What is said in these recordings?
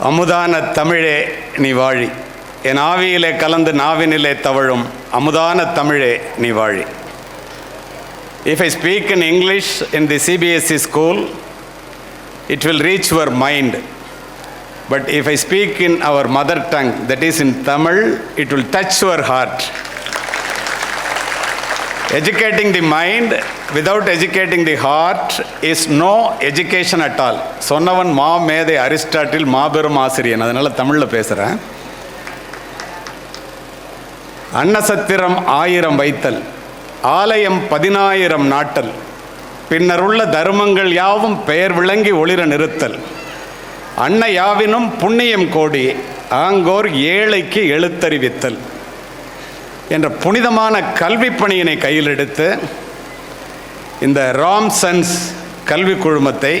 அமுதான தமிழே நீ வாழி, என் ஆவியிலே கலந்து நாவினிலே தவழும் அமுதான தமிழே நீ வாழி. If I speak in English in the CBSE school, it will reach your mind. But if I speak in our mother tongue, that is in Tamil, it will touch your heart. Educating the mind without educating the heart is no education at all. சொன்னவன் மா மேதை Aristotle மாபெரும் ஆசிரியன். அதனால தமிழில் பேசுகிறேன். அன்னசத்திரம் 1000 வைத்தல், ஆலயம் 10000 நாட்டல், பின்னருள்ள தர்மங்கள் யாவும் பெயர் விளங்கி ஒளிர நிறுத்தல், அன்ன யாவினும் புண்ணியம் கோடி, ஆங்கோர் ஏழைக்கு எழுத்தறிவித்தல் என்ற புனிதமான கல்வி பணியினை கையில் எடுத்து இந்த ராம்சன்ஸ் கல்வி குழுமத்தை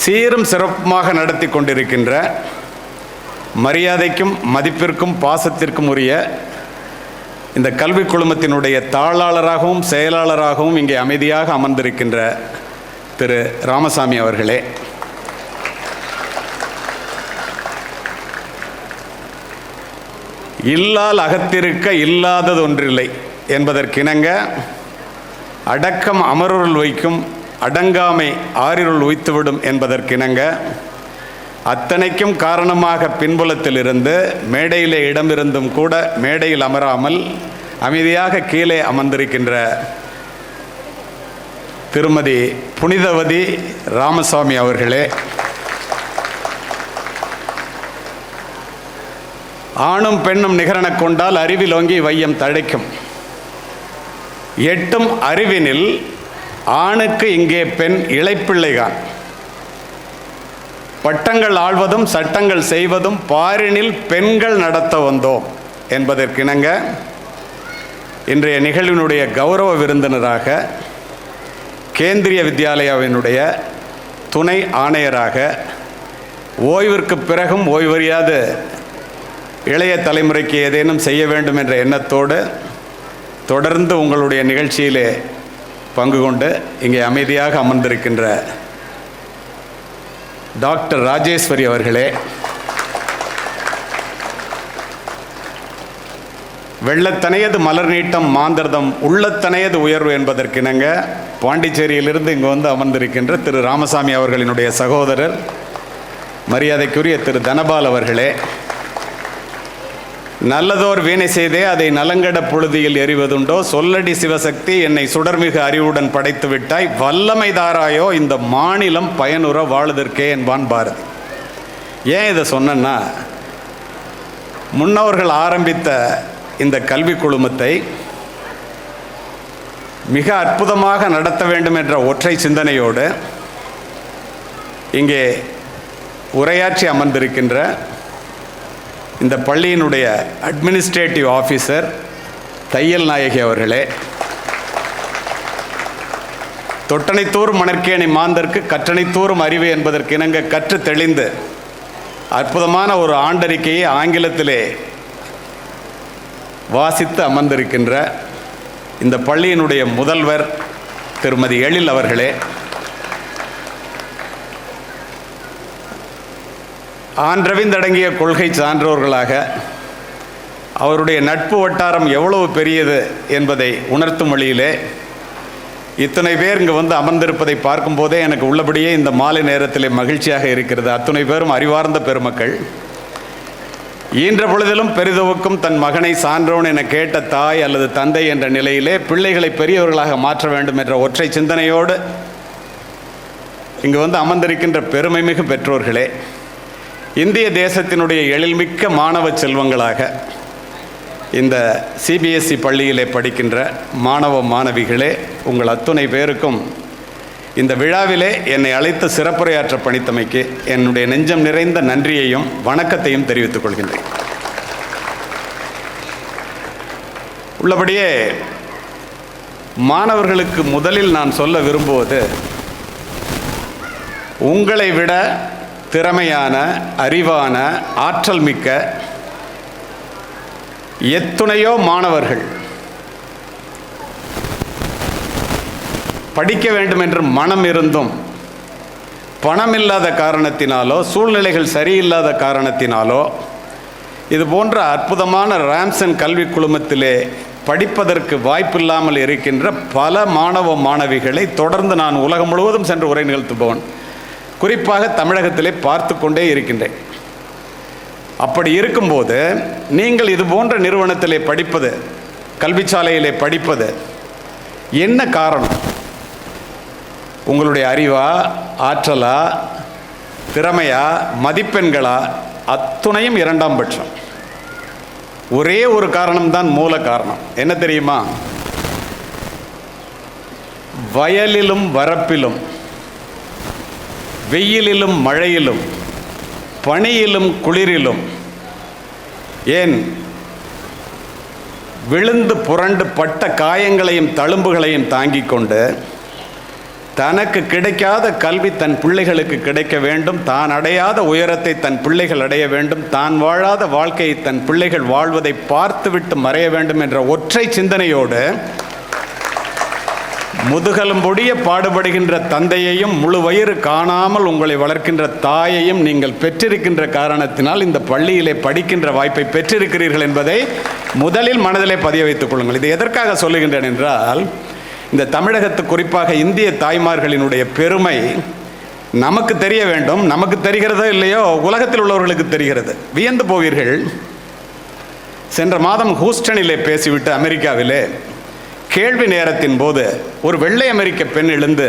சீரும் சிறப்புமாக நடத்தி கொண்டிருக்கின்ற மரியாதைக்கும் மதிப்பிற்கும் பாசத்திற்கும் உரிய இந்த கல்வி குழுமத்தினுடைய தாளாளராகவும் செயலாளராகவும் இங்கே அமைதியாக அமர்ந்திருக்கின்ற திரு ராமசாமி அவர்களே, இல்லால் அகத்திருக்க இல்லாதது ஒன்றில்லை என்பதற்கிணங்க அடக்கம் அமருள் வைக்கும், அடங்காமை ஆறிருள் உய்த்துவிடும் என்பதற்கிணங்க அத்தனைக்கும் காரணமாக பின்புலத்தில் இருந்து மேடையிலே இடமிருந்தும் கூட மேடையில் அமராமல் அமைதியாக கீழே அமர்ந்திருக்கின்ற திருமதி புனிதவதி ராமசாமி அவர்களே, ஆணும் பெண்ணும் நிகரென கொண்டால் அறிவில் ஓங்கி வையம் தழைக்கும், எட்டும் அறிவினில் ஆணுக்கு இங்கே பெண் இளைப்பிள்ளைகான், பட்டங்கள் ஆள்வதும் சட்டங்கள் செய்வதும் பாரினில் பெண்கள் நடத்த வந்தோம் என்பதற்கிணங்க இன்றைய நிகழ்வினுடைய கௌரவ விருந்தினராக கேந்திரிய வித்யாலயாவினுடைய துணை ஆணையராக ஓய்விற்கு பிறகும் ஓய்வறியாத இளைய தலைமுறைக்கு ஏதேனும் செய்ய வேண்டும் என்ற எண்ணத்தோடு தொடர்ந்து உங்களுடைய நிகழ்ச்சியிலே பங்கு கொண்டு இங்கே அமைதியாக அமர்ந்திருக்கின்ற டாக்டர் ராஜேஸ்வரி அவர்களே, வெள்ளத்தனையது மலர் நீட்டம் மாந்தர்தம் உள்ளத்தனையது உயர்வு என்பதற்கிணங்க பாண்டிச்சேரியிலிருந்து இங்கு வந்து அமர்ந்திருக்கின்ற திரு ராமசாமி அவர்களினுடைய சகோதரர் மரியாதைக்குரிய திரு தனபால் அவர்களே, நல்லதோர் வீணை செய்தே அதை நலங்கட பொழுதியில் எறிவதுண்டோ, சொல்லடி சிவசக்தி என்னை சுடர்மிகு அறிவுடன் படைத்து விட்டாய், வல்லமை தாராயோ இந்த மாநிலம் பயனுற வாழுதற்கே என்பான் பாரதி. ஏன் இதை சொன்னேன்னா, முன்னவர்கள் ஆரம்பித்த இந்த கல்வி குழுமத்தை மிக அற்புதமாக நடத்த வேண்டும் என்ற ஒற்றை சிந்தனையோடு இங்கே உரையாற்றி அமர்ந்திருக்கின்ற இந்த பள்ளியினுடைய அட்மினிஸ்ட்ரேட்டிவ் ஆஃபீஸர் தையல் நாயகி அவர்களே, தொட்டனைத்தூரும் மணற்கேணி மாந்தற்கு கற்றனைத்தூரும் அறிவு என்பதற்கு இணங்க கற்று தெளிந்து அற்புதமான ஒரு ஆண்டறிக்கையை ஆங்கிலத்திலே வாசித்து அமர்ந்திருக்கின்ற இந்த பள்ளியினுடைய முதல்வர் திருமதி எழில் அவர்களே, ஆன்றவிந்தடங்கிய கொள்கை சான்றோர்களாக அவருடைய நட்பு வட்டாரம் எவ்வளவு பெரியது என்பதை உணர்த்தும் வழியிலே இத்தனை பேர் இங்கு வந்து அமர்ந்திருப்பதை பார்க்கும்போதே எனக்கு உள்ளபடியே இந்த மாலை நேரத்திலே மகிழ்ச்சியாக இருக்கிறது. அத்தனை பேரும் அறிவார்ந்த பெருமக்கள். ஈன்ற பொழுதிலும் பெரிதவுக்கும் தன் மகனை சான்றோன் என கேட்ட தாய் அல்லது தந்தை என்ற நிலையிலே பிள்ளைகளை பெரியவர்களாக மாற்ற வேண்டும் என்ற ஒற்றை சிந்தனையோடு இங்கு வந்து அமர்ந்திருக்கின்ற பெருமைமிகு பெற்றோர்களே, இந்திய தேசத்தினுடைய எழில்மிக்க மாணவ செல்வங்களாக இந்த சிபிஎஸ்இ பள்ளியிலே படிக்கின்ற மாணவ மாணவிகளே, உங்கள் அத்துணை பேருக்கும் இந்த விழாவிலே என்னை அழைத்து சிறப்புரையாற்ற பணித்தமைக்கு என்னுடைய நெஞ்சம் நிறைந்த நன்றியையும் வணக்கத்தையும் தெரிவித்துக் கொள்கின்றேன். உள்ளபடியே மாணவர்களுக்கு முதலில் நான் சொல்ல விரும்புவது, உங்களை விட திறமையான, அறிவான, ஆற்றல் மிக்க எத்துணையோ மாணவர்கள் படிக்க வேண்டும் என்று மனம் இருந்தும் பணம் இல்லாத காரணத்தினாலோ சூழ்நிலைகள் சரியில்லாத காரணத்தினாலோ இது போன்ற அற்புதமான ராம்சன் கல்வி குழுமத்திலே படிப்பதற்கு வாய்ப்பில்லாமல் இருக்கின்ற பல மாணவ மாணவிகளை தொடர்ந்து நான் உலகம் முழுவதும் சென்று உரை நிகழ்த்துபவன், குறிப்பாக தமிழகத்திலே பார்த்து கொண்டே இருக்கின்றேன். அப்படி இருக்கும்போது நீங்கள் இது போன்ற நிறுவனத்திலே படிப்பது, கல்விச்சாலையிலே படிப்பது என்ன காரணம்? உங்களுடைய அறிவா, ஆற்றலா, திறமையா, மதிப்பெண்களா? அத்துணையும் இரண்டாம் பட்சம். ஒரே ஒரு காரணம்தான் மூல காரணம். என்ன தெரியுமா? வயலிலும் வரப்பிலும், வெயிலிலும் மழையிலும், பனியிலும் குளிரிலும், ஏன் விழுந்து புரண்டு பட்ட காயங்களையும் தழும்புகளையும் தாங்கிக் கொண்டு தனக்கு கிடைக்காத கல்வி தன் பிள்ளைகளுக்கு கிடைக்க வேண்டும், தான் அடையாத உயரத்தை தன் பிள்ளைகள் அடைய வேண்டும், தான் வாழாத வாழ்க்கையை தன் பிள்ளைகள் வாழ்வதை பார்த்துவிட்டு மறைய வேண்டும் என்ற ஒற்றை சிந்தனையோடு முதுகெலும்பொடிய பாடுபடுகின்ற தந்தையையும் முழு வயிறு காணாமல் உங்களை வளர்க்கின்ற தாயையும் நீங்கள் பெற்றிருக்கின்ற காரணத்தினால் இந்த பள்ளியிலே படிக்கின்ற வாய்ப்பை பெற்றிருக்கிறீர்கள் என்பதை முதலில் மனதிலே பதிய வைத்துக் கொள்ளுங்கள். இது எதற்காக சொல்லுகின்றேன் என்றால், இந்த தமிழகத்து குறிப்பாக இந்திய தாய்மார்களினுடைய பெருமை நமக்கு தெரிய வேண்டும். நமக்கு தெரிகிறதோ இல்லையோ, உலகத்தில் உள்ளவர்களுக்கு தெரிகிறது. வியந்து போவீர்கள். சென்ற மாதம் ஹூஸ்டனிலே பேசிவிட்டு அமெரிக்காவிலே கேள்வி நேரத்தின் போது ஒரு வெள்ளை அமெரிக்க பெண் எழுந்து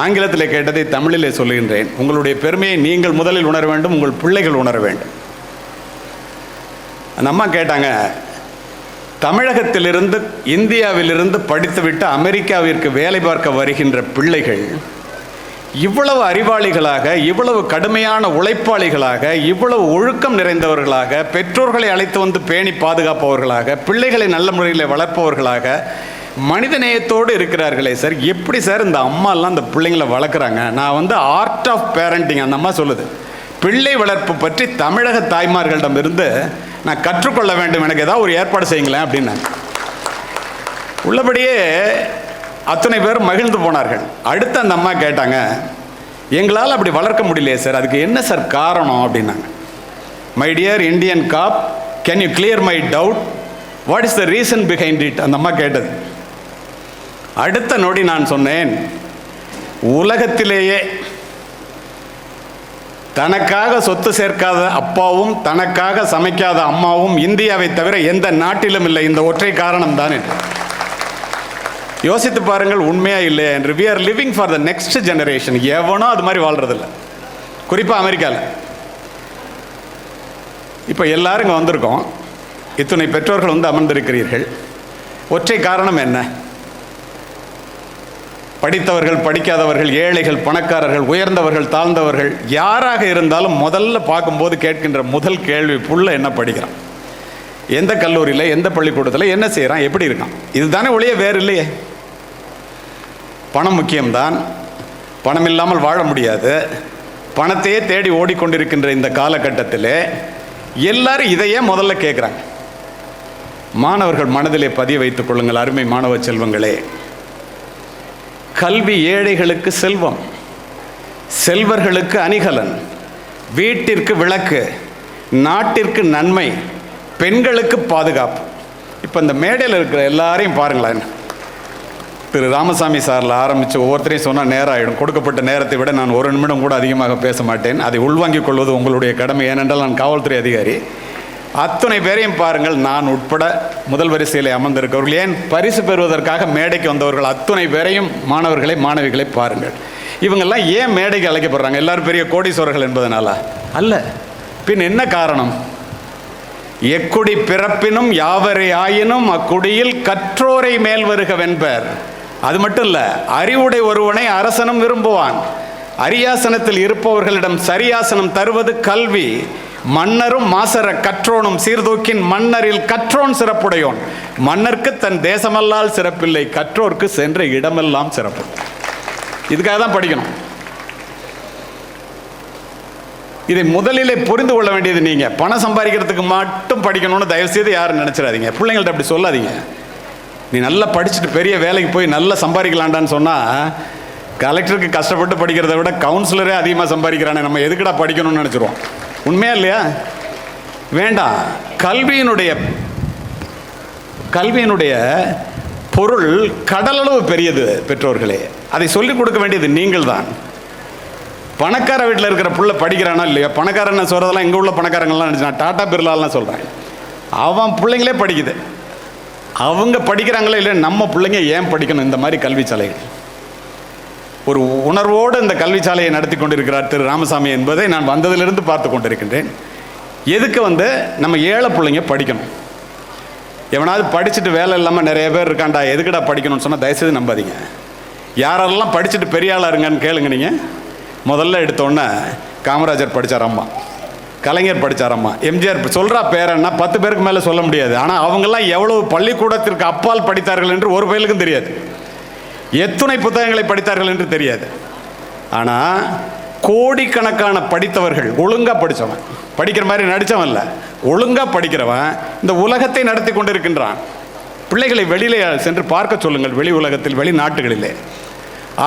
ஆங்கிலத்திலே கேட்டதை தமிழிலே சொல்லுகின்றேன். உங்களுடைய பெருமையை நீங்கள் முதலில் உணர வேண்டும், உங்கள் பிள்ளைகள் உணர வேண்டும். அந்த அம்மா கேட்டாங்க, தமிழகத்திலிருந்து இந்தியாவிலிருந்து படித்துவிட்டு அமெரிக்காவிற்கு வேலை பார்க்க வருகின்ற பிள்ளைகள் இவ்வளவு அறிவாளிகளாக, இவ்வளவு கடுமையான உழைப்பாளிகளாக, இவ்வளவு ஒழுக்கம் நிறைந்தவர்களாக, பெற்றோர்களை அழைத்து வந்து பேணி பாதுகாப்பவர்களாக, பிள்ளைகளை நல்ல முறையில் வளர்ப்பவர்களாக, மனிதநேயத்தோடு இருக்கிறார்களே சார், எப்படி சார் இந்த அம்மாலாம் இந்த பிள்ளைங்களை வளர்க்குறாங்க? நான் ஆர்ட் ஆஃப் பேரண்டிங், அந்த அம்மா சொல்லுது, பிள்ளை வளர்ப்பு பற்றி தமிழக தாய்மார்களிடம் இருந்து நான் கற்றுக்கொள்ள வேண்டும், எனக்கு ஏதாவது ஒரு ஏற்பாடு செய்யுங்களேன் அப்படின்னு. உள்ளபடியே அத்தனை பேர் மகிழ்ந்து போனார்கள். அடுத்து அந்த அம்மா கேட்டாங்க, எங்களால் அப்படி வளர்க்க முடியலையே சார், அதுக்கு என்ன சார் காரணம் அப்படின்னாங்க. My dear Indian cop, can you clear my doubt, what is the reason behind it? அந்த அம்மா கேட்டது. அடுத்த நொடி நான் சொன்னேன், உலகத்திலேயே தனக்காக சொத்து சேர்க்காத அப்பாவும் தனக்காக சமைக்காத அம்மாவும் இந்தியாவை தவிர எந்த நாட்டிலும் இல்லை, இந்த ஒற்றை காரணம் தான் என்று. யோசித்து பாருங்கள், உண்மையா இல்லையா என்று. we are living for the next generation. எவனோ அது மாதிரி வாழ்றதில்ல, குறிப்பாக அமெரிக்காவில். இப்போ எல்லாரும் இங்கே வந்திருக்கோம், இத்தனை பெற்றோர்கள் அமர்ந்திருக்கிறீர்கள். ஒற்றை காரணம் என்ன? படித்தவர்கள், படிக்காதவர்கள், ஏழைகள், பணக்காரர்கள், உயர்ந்தவர்கள், தாழ்ந்தவர்கள், யாராக இருந்தாலும் முதல்ல பார்க்கும்போது கேட்கின்ற முதல் கேள்வி, புள்ள என்ன படிக்கிறான், எந்த கல்லூரியில், எந்த பள்ளிக்கூடத்தில், என்ன செய்கிறான், எப்படி இருக்கான், இதுதானே ஒழிய வேறு இல்லையே. பணம் முக்கியம்தான், பணம் இல்லாமல் வாழ முடியாது. பணத்தையே தேடி ஓடிக்கொண்டிருக்கின்ற இந்த காலகட்டத்தில் எல்லாரும் இதையே முதல்ல கேட்குறாங்க. மாணவர்கள் மனதிலே பதிய வைத்துக் கொள்ளுங்கள், அருமை மாணவ செல்வங்களே. கல்வி ஏழைகளுக்கு செல்வம், செல்வர்களுக்கு அணிகலன், வீட்டிற்கு விளக்கு, நாட்டிற்கு நன்மை, பெண்களுக்கு பாதுகாப்பு. இப்போ இந்த மேடையில் இருக்கிற எல்லாரையும் பாருங்களேன். திரு ராமசாமி சாரில் ஆரம்பித்து ஒவ்வொருத்தரையும் சொன்னால் நேரம் ஆகிடும். கொடுக்கப்பட்ட நேரத்தை விட நான் ஒரு நிமிடம் கூட அதிகமாக பேச மாட்டேன். அதை உள்வாங்கிக் கொள்வது உங்களுடைய கடமை. ஏனென்றால் நான் காவல்துறை அதிகாரி. அத்தனை பேரையும் பாருங்கள், நான் உட்பட முதல் வரிசையில் அமர்ந்திருக்கிறவர்கள், ஏன் பரிசு பெறுவதற்காக மேடைக்கு வந்தவர்கள் அத்தனை பேரையும், மாணவர்களை, மாணவிகளை பாருங்கள். இவங்கெல்லாம் ஏன் மேடைக்கு அழைக்கப்படுறாங்க? எல்லாரும் பெரிய கோடீஸ்வரர்கள் என்பதனால அல்ல. பின் என்ன காரணம்? எக்குடி பிறப்பினும் யாவரை ஆயினும் அக்குடியில் கற்றோரை மேல் வருக வென்பர். அது மட்டும் இல்லை, அறிவுடை ஒருவனை அரசனும் விரும்புவான். அரியாசனத்தில் இருப்பவர்களிடம் சரியாசனம் தருவது கல்வி. மன்னரும் மாசர கற்றோனும் சீர்தூக்கின் மன்னரில் கற்றோன் சிறப்புடையோன். மன்னருக்கு தன் தேசமல்லால் சிறப்பில்லை, கற்றோர்க்கு சென்ற இடமெல்லாம் சிறப்பு. இதுக்காக தான் படிக்கணும். இதை முதலிலே புரிந்து கொள்ள வேண்டியது நீங்கள். பணம் சம்பாதிக்கிறதுக்கு மட்டும் படிக்கணும்னு தயவுசெய்து யாரும் நினச்சிடாதீங்க. பிள்ளைங்கள்ட்ட அப்படி சொல்லாதீங்க. நீ நல்லா படிச்சுட்டு பெரிய வேலைக்கு போய் நல்லா சம்பாதிக்கலான்டான்னு சொன்னால் கலெக்டருக்கு கஷ்டப்பட்டு படிக்கிறத விட கவுன்சிலரே அதிகமாக சம்பாதிக்கிறானே, நம்ம எதுக்குடா படிக்கணும்னு நினச்சிருவோம். உண்மையா இல்லையா? வேண்டாம். கல்வியினுடைய பொருள் கடலளவு பெரியது பெற்றோர்களே. அதை சொல்லிக் கொடுக்க வேண்டியது நீங்கள் தான். பணக்கார வீட்டில் இருக்கிற பிள்ளை படிக்கிறானா இல்லையா? பணக்காரன் சொல்கிறதெல்லாம் எங்கே உள்ள பணக்காரங்கள்லாம் நினச்சி நான் டாட்டா பிர்லாலாம் சொல்கிறேன். அவன் பிள்ளைங்களே படிக்குது. அவங்க படிக்கிறாங்களே இல்லை, நம்ம பிள்ளைங்க ஏன் படிக்கணும்? இந்த மாதிரி கல்வி சாலைகள் ஒரு உணர்வோடு இந்த கல்வி சாலையை நடத்தி கொண்டிருக்கிறார் திரு ராமசாமி என்பதை நான் வந்ததிலிருந்து பார்த்து கொண்டிருக்கின்றேன். எதுக்கு நம்ம ஏழை பிள்ளைங்க படிக்கணும்? எவனாவது படிச்சுட்டு வேலை இல்லாமல் நிறைய பேர் இருக்காண்டா, எதுக்குடா படிக்கணும்னு சொன்னால் தயவுசெய்து நம்பாதீங்க. யாரெல்லாம் படிச்சுட்டு பெரிய ஆளாக இருங்கன்னு கேளுங்க. நீங்கள் முதல்ல எடுத்தோன்னே காமராஜர் படித்தாரம்மா, கலைஞர் படித்தாரம்மா, எம்ஜிஆர் சொல்கிறா பேரன்னா 10 பேருக்கு மேலே சொல்ல முடியாது. ஆனால் அவங்கெல்லாம் எவ்வளவு பள்ளிக்கூடத்திற்கு அப்பால் படித்தார்கள் என்று ஒரு பயலுக்கும் தெரியாது. எத்துணை புத்தகங்களை படித்தார்கள் என்று தெரியாது. ஆனால் கோடிக்கணக்கான படித்தவர்கள், ஒழுங்காக படித்தவன், படிக்கிற மாதிரி நடித்தவன் இல்லை, ஒழுங்காக படிக்கிறவன் இந்த உலகத்தை நடத்தி கொண்டிருக்கின்றான். பிள்ளைகளை வெளியிலே சென்று பார்க்க சொல்லுங்கள். வெளி உலகத்தில், வெளிநாட்டுகளிலே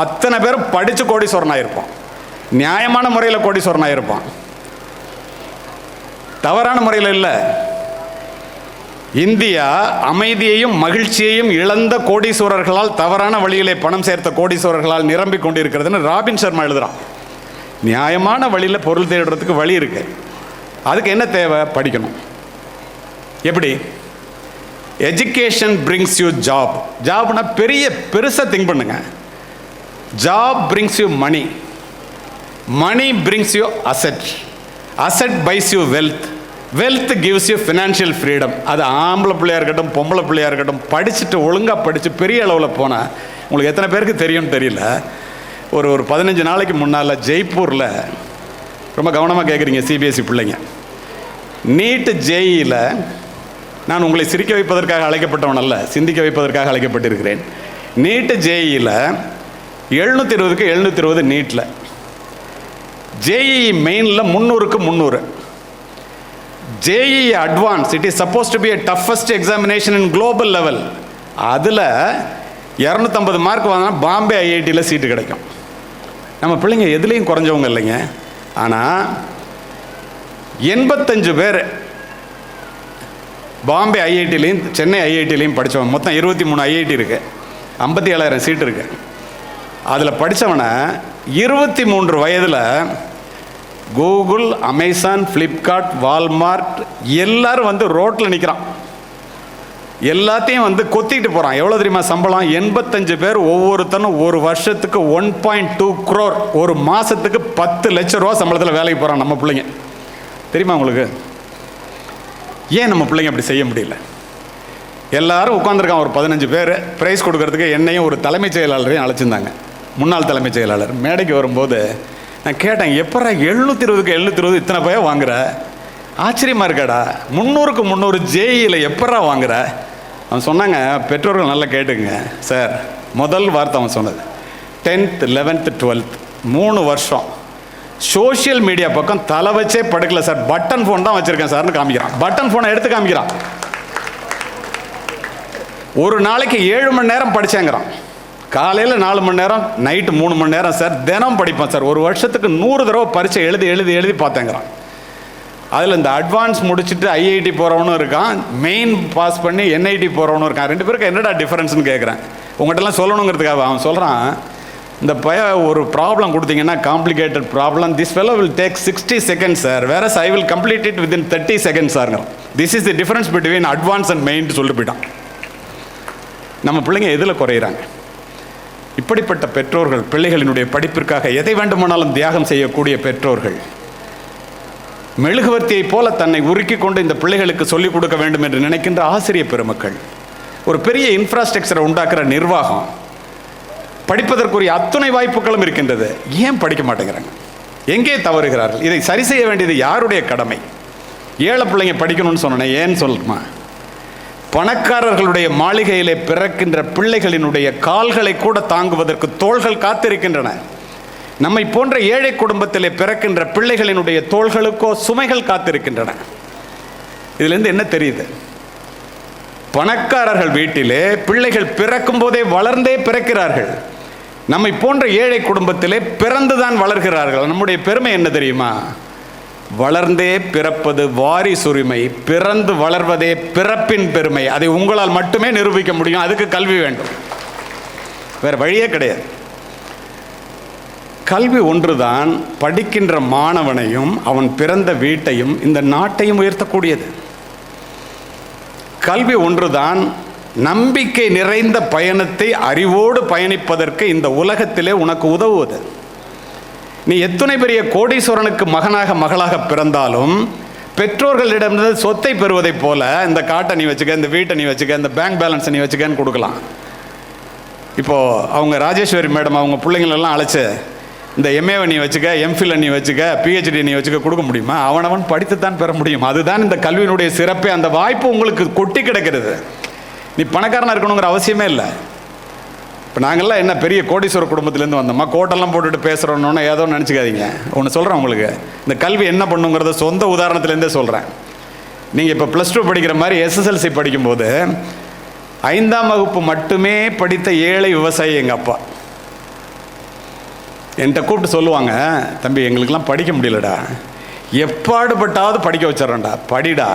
அத்தனை பேரும் படித்து கோடீஸ்வரனாக இருப்பான். நியாயமான முறையில் கோடீஸ்வரனாக இருப்பான், தவறான முறையில் இல்லை. இந்தியா அமைதியையும் மகிழ்ச்சியையும் இழந்த கோடீஸ்வரர்களால், தவறான வழியிலே பணம் சேர்த்த கோடீஸ்வரர்களால் நிரம்பி கொண்டிருக்கிறதுன்னு ராபின் சர்மா எழுதுகிறான். நியாயமான வழியில் பொருள் தேடுறதுக்கு வழி இருக்கு. அதுக்கு என்ன தேவை? படிக்கணும். எப்படி? Education brings you job. ஜாப்னா பெருசாக திங்க் பண்ணுங்க. Job brings you money, money brings you asset, asset buys you wealth, wealth gives you financial freedom. அது ஆம்பளை பிள்ளையாக இருக்கட்டும், பொம்பளை பிள்ளையாக இருக்கட்டும், படிச்சுட்டு ஒழுங்காக படித்து பெரிய அளவில் போனால் உங்களுக்கு எத்தனை பேருக்கு தெரியும்னு தெரியல. ஒரு 15 நாளைக்கு முன்னால் ஜெய்ப்பூரில், ரொம்ப கவனமாக கேட்குறீங்க சிபிஎஸ்சி பிள்ளைங்க, நீட்டு ஜேஇயில், நான் உங்களை சிரிக்க வைப்பதற்காக அழைக்கப்பட்டவன் அல்ல, சிந்திக்க வைப்பதற்காக அழைக்கப்பட்டிருக்கிறேன். நீட்டு ஜேஇயில் 720க்கு 720 நீட்டில், ஜேஇ மெயினில் 300க்கு 300. JEE advance, it is suppose to be a toughest examination in global level. அதில் 250 மார்க் வாங்கினா பாம்பே ஐஐடியில் சீட்டு கிடைக்கும். நம்ம பிள்ளைங்க எதுலேயும் குறைஞ்சவங்க இல்லைங்க. ஆனால் 85 பேர் பாம்பே ஐஐடிலையும் சென்னை ஐஐடிலையும் படித்தவன். மொத்தம் 23 ஐஐடி இருக்குது, 57,000 சீட்டு இருக்குது. அதில் படித்தவனை 23 வயதில் கூகுள், அமேசான், ஃப்ளிப்கார்ட், வால்மார்ட் எல்லாரும் ரோட்டில் நிற்கிறான். எல்லாத்தையும் கொத்திட்டு போகிறான். எவ்வளோ தெரியுமா சம்பளம்? 85 பேர் ஒவ்வொருத்தனும் ஒரு வருஷத்துக்கு 1.2 crore, ஒரு மாதத்துக்கு 10 லட்சம் ரூபா சம்பளத்தில் வேலைக்கு போகிறான். நம்ம பிள்ளைங்க தெரியுமா உங்களுக்கு? ஏன் நம்ம பிள்ளைங்க அப்படி செய்ய முடியல? எல்லாரும் உட்காந்துருக்கான். ஒரு 15 பேர் ப்ரைஸ் கொடுக்கறதுக்கு என்னையும் ஒரு தலைமைச் செயலாளரையும் அழைச்சிருந்தாங்க. முன்னாள் தலைமைச் செயலாளர் மேடைக்கு வரும்போது நான் கேட்டேன், எப்படா 720க்கு 720 இத்தனை பையன் வாங்குற? ஆச்சரியமாக இருக்காடா, 300க்கு 300 ஜேஇயில் எப்படா வாங்குற? அவன் சொன்னாங்க, பெற்றோர்கள் நல்லா கேட்டுங்க சார், முதல் வார்த்தை அவன் சொன்னது 10th 11th 12th 3 வருஷம் சோஷியல் மீடியா பக்கம் தலை வச்சே படுக்கல சார், பட்டன் ஃபோன் தான் வச்சுருக்கேன் சார்னு காமிக்கிறான். பட்டன் ஃபோனை எடுத்து காமிக்கிறான். ஒரு நாளைக்கு 7 மணி நேரம் படித்தேங்கிறான். காலையில் 4 மணி நேரம், நைட்டு 3 மணி நேரம் சார், தினம் படிப்பேன் சார். ஒரு வருஷத்துக்கு 100 தடவை பரீட்சை எழுதி பார்த்தேங்கிறான். அதில் இந்த அட்வான்ஸ் முடிச்சுட்டு ஐஐடி போகிறவனும் இருக்கான், மெயின் பாஸ் பண்ணி என்ஐடி போகிறவனும் இருக்கான். 2 பேருக்கு என்னடா டிஃபரன்ஸ்னு கேட்குறேன். உங்கள்கிட்டலாம் சொல்லணுங்கிறதுக்காக. அவன் சொல்கிறான், இந்த ஒரு ப்ராப்ளம் கொடுத்தீங்கன்னா complicated problem, this fellow will take 60 seconds sir, whereas I will complete it within 30 seconds சார்ங்கிறான். This is the difference between advance and மெயின்னு சொல்லிட்டு போயிட்டான். நம்ம பிள்ளைங்க எதில் குறையிறாங்க? இப்படிப்பட்ட பெற்றோர்கள், பிள்ளைகளினுடைய படிப்பிற்காக எதை வேண்டுமானாலும் தியாகம் செய்யக்கூடிய பெற்றோர்கள், மெழுகுவர்த்தியை போல தன்னை உருக்கி கொண்டு இந்த பிள்ளைகளுக்கு சொல்லிக் கொடுக்க வேண்டும் என்று நினைக்கின்ற ஆசிரியர் பெருமக்கள், ஒரு பெரிய இன்ஃப்ராஸ்ட்ரக்சரை உண்டாக்குற நிர்வாகம், படிப்பதற்குரிய அத்துணை வாய்ப்புகளும் இருக்கின்றது. ஏன் படிக்க மாட்டேங்கிறாங்க? எங்கே தவறுகிறார்கள்? இதை சரி செய்ய வேண்டியது யாருடைய கடமை? ஏழை பிள்ளைங்க படிக்கணும்னு சொன்னேன், ஏன்னு சொல்லுமா? பணக்காரர்களுடைய மாளிகையிலே பிறக்கின்ற பிள்ளைகளினுடைய கால்களை கூட தாங்குவதற்கு தோள்கள் காத்திருக்கின்றன. நம்மை போன்ற ஏழை குடும்பத்திலே பிறக்கின்ற பிள்ளைகளினுடைய தோள்களுக்கோ சுமைகள் காத்திருக்கின்றன. இதிலிருந்து என்ன தெரியுது? பணக்காரர்கள் வீட்டிலே பிள்ளைகள் பிறக்கும் போதே வளர்ந்தே பிறக்கிறார்கள். நம்மை போன்ற ஏழை குடும்பத்திலே பிறந்துதான் வளர்கிறார்கள். நம்முடைய பெருமை என்ன தெரியுமா? வளர்ந்தே பிறப்பது வாரிசுரிமை, பிறந்து வளர்வதே பிறப்பின் பெருமை. அதை உங்களால் மட்டுமே நிரூபிக்க முடியும். அதுக்கு கல்வி வேண்டும், வேற வழியே கிடையாது. கல்வி ஒன்றுதான் படிக்கின்ற மாணவனையும் அவன் பிறந்த வீட்டையும் இந்த நாட்டையும் உயர்த்தக்கூடியது. கல்வி ஒன்றுதான் நம்பிக்கை நிறைந்த பயணத்தை அறிவோடு பயணிப்பதற்கு இந்த உலகத்திலே உனக்கு உதவுவது. நீ எத்தனை பெரிய கோடீஸ்வரனுக்கு மகனாக மகளாக பிறந்தாலும் பெற்றோர்களிடமிருந்து சொத்தை பெறுவதைப் போல இந்த காட்டை நீ வச்சுக்க, இந்த வீட்டை நீ வச்சுக்க, இந்த பேங்க் பேலன்ஸை நீ வச்சுக்கன்னு கொடுக்கலாம். இப்போது அவங்க ராஜேஸ்வரி மேடம் அவங்க பிள்ளைங்களெல்லாம் அழைச்சி இந்த எம்ஏவை நீ வச்சுக்க, எம்ஃபில் நீ வச்சுக்க, பிஹெச்டி நீ வச்சுக்க கொடுக்க முடியுமா? அவனவன் படித்துத்தான் பெற முடியும். அதுதான் இந்த கல்வியினுடைய சிறப்பே. அந்த வாய்ப்பு உங்களுக்கு கொட்டி கிடக்கிறது. நீ பணக்காரனாக இருக்கணுங்கிற அவசியமே இல்லை. இப்போ நாங்கள்லாம் என்ன பெரிய கோடீஸ்வர குடும்பத்துலேருந்து வந்தோம்மா, கோட்டெல்லாம் போட்டுட்டு பேசுகிறோன்னு ஏதோ நினச்சிக்காதீங்க. ஒன்று சொல்கிறேன் உங்களுக்கு, இந்த கல்வி என்ன பண்ணுங்கிறத சொந்த உதாரணத்துலேருந்தே சொல்கிறேன். நீங்கள் இப்போ +2 படிக்கிற மாதிரி SSLC படிக்கும்போது 5ஆம் வகுப்பு மட்டுமே படித்த ஏழை விவசாயி எங்கள் அப்பா என்கிட்ட கூப்பிட்டு சொல்லுவாங்க, தம்பி எங்களுக்கெல்லாம் படிக்க முடியலடா, எப்பாடுபட்டாவது படிக்க வச்சிடறேன்டா, படிடா,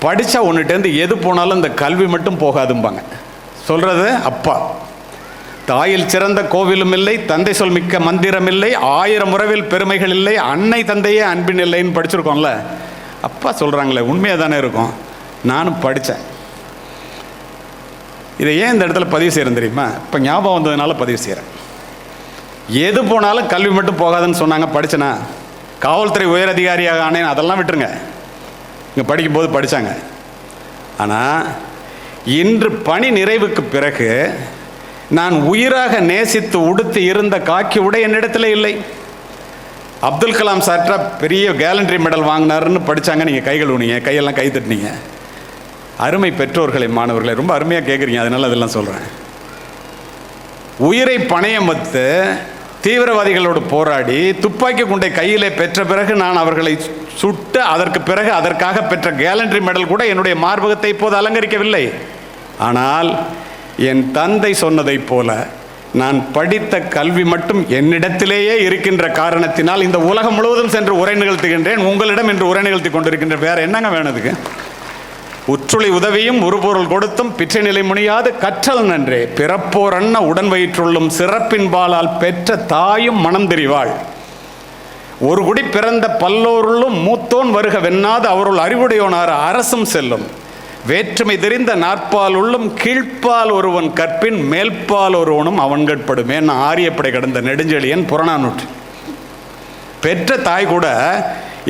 படித்தா ஒன்றுட்டேருந்து எது போனாலும் இந்த கல்வி மட்டும் போகாதும்பாங்க. சொல்கிறது அப்பா. தாயில் சிறந்த கோவிலும் இல்லை, தந்தை சொல் மிக்க மந்திரம் இல்லை, 1000 உறவில் பெருமைகள் இல்லை, அன்னை தந்தையே அன்பின் இல்லைன்னு படிச்சிருக்கோம்ல. அப்பா சொல்கிறாங்களே, உண்மையாக தானே இருக்கும். நானும் படித்தேன். இதை ஏன் இந்த இடத்துல பதிவு செய்கிறேன் தெரியுமா? இப்போ ஞாபகம் வந்ததுனால பதிவு செய்கிறேன். எது போனாலும் கல்வி மட்டும் போகாதுன்னு சொன்னாங்க. படித்தேனா, காவல்துறை உயர் அதிகாரியாக ஆனேன், அதெல்லாம் விட்டுருங்க. இங்கே படிக்கும்போது படித்தாங்க. ஆனால் இன்று பணி நிறைவுக்கு பிறகு நான் உயிராக நேசித்து உடுத்தி இருந்த காக்கி உடை என்னிடத்துல இல்லை. அப்துல் கலாம் சார்ட்ட பெரிய கேலண்டரி மெடல் வாங்கினாருன்னு படித்தாங்க. நீங்கள் கைகள் ஊனிங்க, கையெல்லாம் கை தட்டினீங்க. அருமை பெற்றோர்களை, மாணவர்களை, ரொம்ப அருமையாக கேட்குறீங்க, அதனால் அதெல்லாம் சொல்கிறேன். உயிரை பணயம் வைத்து தீவிரவாதிகளோடு போராடி துப்பாக்கி குண்டை கையிலே பெற்ற பிறகு நான் அவர்களை சுட்டு அதற்கு பிறகு அதற்காக பெற்ற கேலண்டரி மெடல் கூட என்னுடைய மார்பகத்தை இப்போது அலங்கரிக்கவில்லை. ஆனால் என் தந்தை சொன்னதைப் போல நான் படித்த கல்வி மட்டும் என்னிடத்திலேயே இருக்கின்ற காரணத்தினால் இந்த உலகம் முழுவதும் சென்று உரை நிகழ்த்துகின்றேன். உங்களிடம் என்று உரை நிகழ்த்தி கொண்டிருக்கின்றேன். வேற என்னங்க வேணுதுக்கு? உற்றுளி உதவியும் உருபொருள் கொடுத்தும் பிற்றை நிலை முனியாது கற்றல் நன்றே, பிறப்போர் அன்ன உடன் வயிற்றுள்ளும் சிறப்பின் பாலால் பெற்ற தாயும் மனம் தெரிவாள். ஒரு குடி பிறந்த பல்லோருள்ளும் மூத்தோன் வருக வெண்ணாது அவருள் அறிவுடையோனார் அரசும் செல்லும். வேற்றுமை தெரிந்த நாற்பால் உள்ளும் கீழ்ப்பால் ஒருவன் கற்பின் மேல்பால் ஒருவனும் அவன்கட்படுமே. ஆரியப்படை கடந்த நெடுஞ்செழியன் புறநானூற்று. பெற்ற தாய் கூட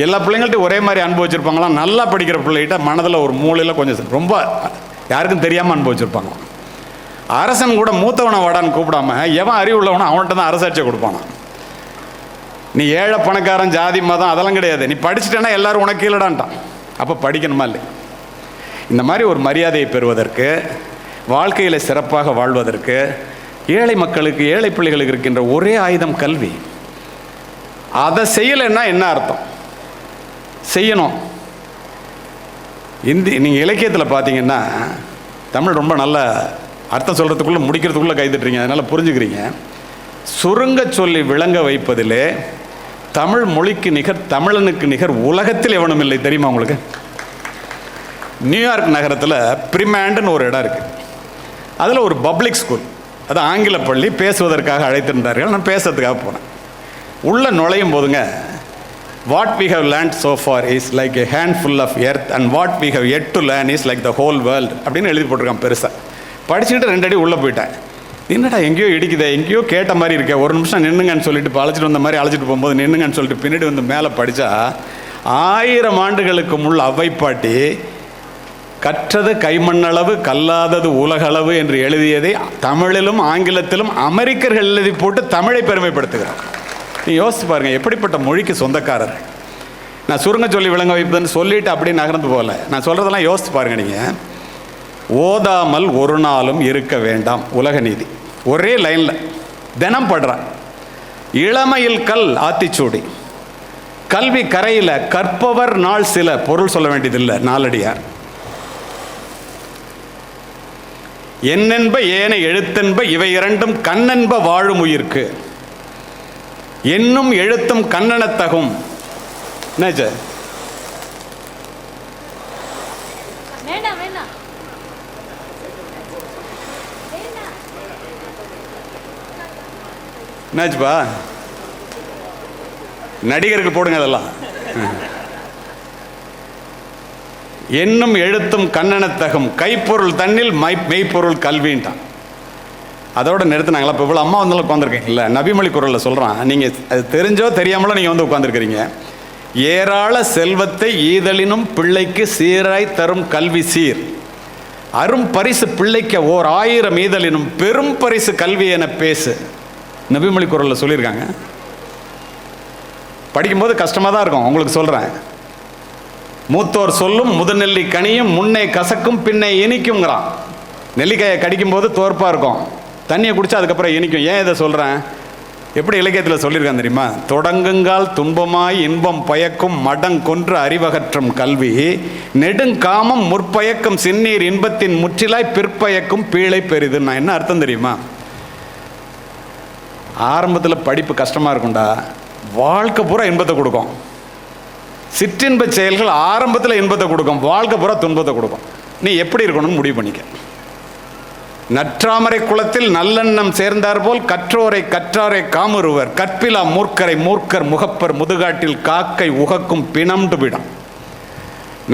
எல்லா பிள்ளைங்கள்ட்டையும் ஒரே மாதிரி அனுபவிச்சிருப்பாங்களாம். நல்லா படிக்கிற பிள்ளைகிட்ட மனதில் ஒரு மூலையில் கொஞ்சம் ரொம்ப யாருக்கும் தெரியாமல் அனுபவிச்சிருப்பாங்க. அரசன் கூட மூத்தவனை வாடான்னு கூப்பிடாம எவன் அறிவு உள்ளவனோ அவன்கிட்ட தான் அரசாட்சியை கொடுப்பானா. நீ ஏழை பணக்காரன் ஜாதி மதம் அதெல்லாம் கிடையாது, நீ படிச்சுட்டேன்னா எல்லாரும் உனக்கு இல்லடான்ட்டான். அப்போ படிக்கணுமா இல்லை? இந்த மாதிரி ஒரு மரியாதையை பெறுவதற்கு, வாழ்க்கையில் சிறப்பாக வாழ்வதற்கு ஏழை மக்களுக்கு, ஏழை பிள்ளைகளுக்கு இருக்கின்ற ஒரே ஆயுதம் கல்வி. அதை செய்யலைன்னா என்ன அர்த்தம்? செய்யணும். நீங்கள் இலக்கியத்தில் பார்த்தீங்கன்னா தமிழ் ரொம்ப நல்ல அர்த்தம் சொல்கிறதுக்குள்ளே முடிக்கிறதுக்குள்ளே கைதட்டுறீங்க, அதனால் புரிஞ்சுக்கிறீங்க. சுருங்க சொல்லி விளங்க வைப்பதிலே தமிழ் மொழிக்கு நிகர், தமிழனுக்கு நிகர் உலகத்தில் எவனும் இல்லை. தெரியுமா உங்களுக்கு? நியூயார்க் நகரத்தில் பிரிமேண்டுன்னு ஒரு இடம் இருக்குது. அதில் ஒரு பப்ளிக் ஸ்கூல், அது ஆங்கில பள்ளி, பேசுவதற்காக அழைத்திருந்தார்கள். நான் பேசுறதுக்காக போனேன். உள்ளே நுழையும் போதுங்க, what we have learnt so far is like a handful of earth and what we have yet to learn is like the whole world அப்படின்னு எழுதி போட்டிருக்கான் பெருசாக. படிச்சுக்கிட்டு 2 அடி உள்ளே போயிட்டேன். என்னடா எங்கேயோ இடிக்குதே, எங்கேயோ கேட்ட மாதிரி இருக்கே, ஒரு நிமிஷம் நின்னுங்கன்னு சொல்லிட்டு இப்போ அழைச்சிட்டு வந்த மாதிரி அழைச்சிட்டு போகும்போது நின்னுங்கன்னு சொல்லிட்டு பின்னாடி வந்து மேலே படித்தா 1000 ஆண்டுகளுக்கு முள் அவ்வைப்பாட்டி கற்றது கைமண்ணளவு கல்லாதது உலகளவு என்று எழுதியதை தமிழிலும் ஆங்கிலத்திலும் அமெரிக்கர்கள் எழுதி போட்டு தமிழை பெருமைப்படுத்துகிறார். நீ யோசிச்சு பாருங்க, எப்படிப்பட்ட மொழிக்கு சொந்தக்காரர். நான் சுருங்க சொல்லி விளங்க வைப்பதுன்னு சொல்லிட்டு அப்படியே நகர்ந்து போகல. நான் சொல்கிறதெல்லாம் யோசிச்சு பாருங்க. நீங்கள் ஓதாமல் ஒரு நாளும் இருக்க வேண்டாம், உலக நீதி. ஒரே லைனில் தினம் படுறான். இளமையில் கல் ஆத்திச்சூடி, கல்வி கரையில் கற்பவர் நாள் சில. பொருள் சொல்ல வேண்டியதில்லை, நாலடியார். என்னென்ப ஏன எழுத்தென்ப இவை இரண்டும் கண்ணென்ப வாழும் உயிர்க்கு. என்னும் எழுத்தும் கண்ணனத்தகும். என்னாச்சு? என்னாச்சுப்பா? நடிகருக்கு போடுங்க அதெல்லாம். என்னும் எழுத்தும் கண்ணனத்தகும் கைப்பொருள் தன்னில் மெய்ப்பொருள் கல்வின்ட்டான். அதோட நிறுத்தினாங்களா? இப்போ இவ்வளோ அம்மா வந்தாலும் உட்காந்துருக்கீங்க இல்லை, நபிமொழி குரலில் சொல்கிறான். நீங்கள் அது தெரிஞ்சோ தெரியாமலோ நீங்கள் வந்து உட்காந்துருக்கிறீங்க. ஏராள செல்வத்தை ஈதலினும் பிள்ளைக்கு சீராய் தரும் கல்வி சீர், அரும் பரிசு பிள்ளைக்கு ஓர் 1000 ஈதலினும் பெரும் பரிசு கல்வி என பேசு. நபிமொழி குரலில் சொல்லியிருக்காங்க. படிக்கும்போது கஷ்டமாக தான் இருக்கும், உங்களுக்கு சொல்கிறேன். மூத்தோர் சொல்லும் முதுநெல்லி கனியும் முன்னே கசக்கும் பின்னே இனிக்குங்கிறான். நெல்லிக்காயை கடிக்கும்போது தோற்பாக இருக்கும், தண்ணியை குடித்தா அதுக்கப்புறம் இனிக்கும். ஏன் இதை சொல்கிறேன்? எப்படி இலக்கியத்தில் சொல்லியிருக்கான் தெரியுமா? தொடங்குங்கால் துன்பமாய் இன்பம் பயக்கும் மடங்கொன்று அறிவகற்றும் கல்வி, நெடுங்காமம் முற்பயக்கும் சின்னீர் இன்பத்தின் முற்றிலாய் பிற்பயக்கும் பீழை பெரிதுன்னா என்ன அர்த்தம் தெரியுமா? ஆரம்பத்தில் படிப்பு கஷ்டமாக இருக்கும்டா, வாழ்க்கை பூரா இன்பத்தை கொடுக்கும். சிற்றின்ப செயல்கள் ஆரம்பத்தில் இன்பத்தை கொடுக்கும், வாழ்க்கை பூரா துன்பத்தை கொடுக்கும். நீ எப்படி இருக்கணும்னு முடிவு பண்ணிக்க. நற்றாமரை குளத்தில் நல்லெண்ணம் சேர்ந்தார் போல் கற்றோரை கற்றாரை காமுறுவர், கற்பிலா மூர்க்கரை மூர்க்கர் முகப்பர் முதுகாட்டில் காக்கை உகக்கும் பிணம்டு பிடம்.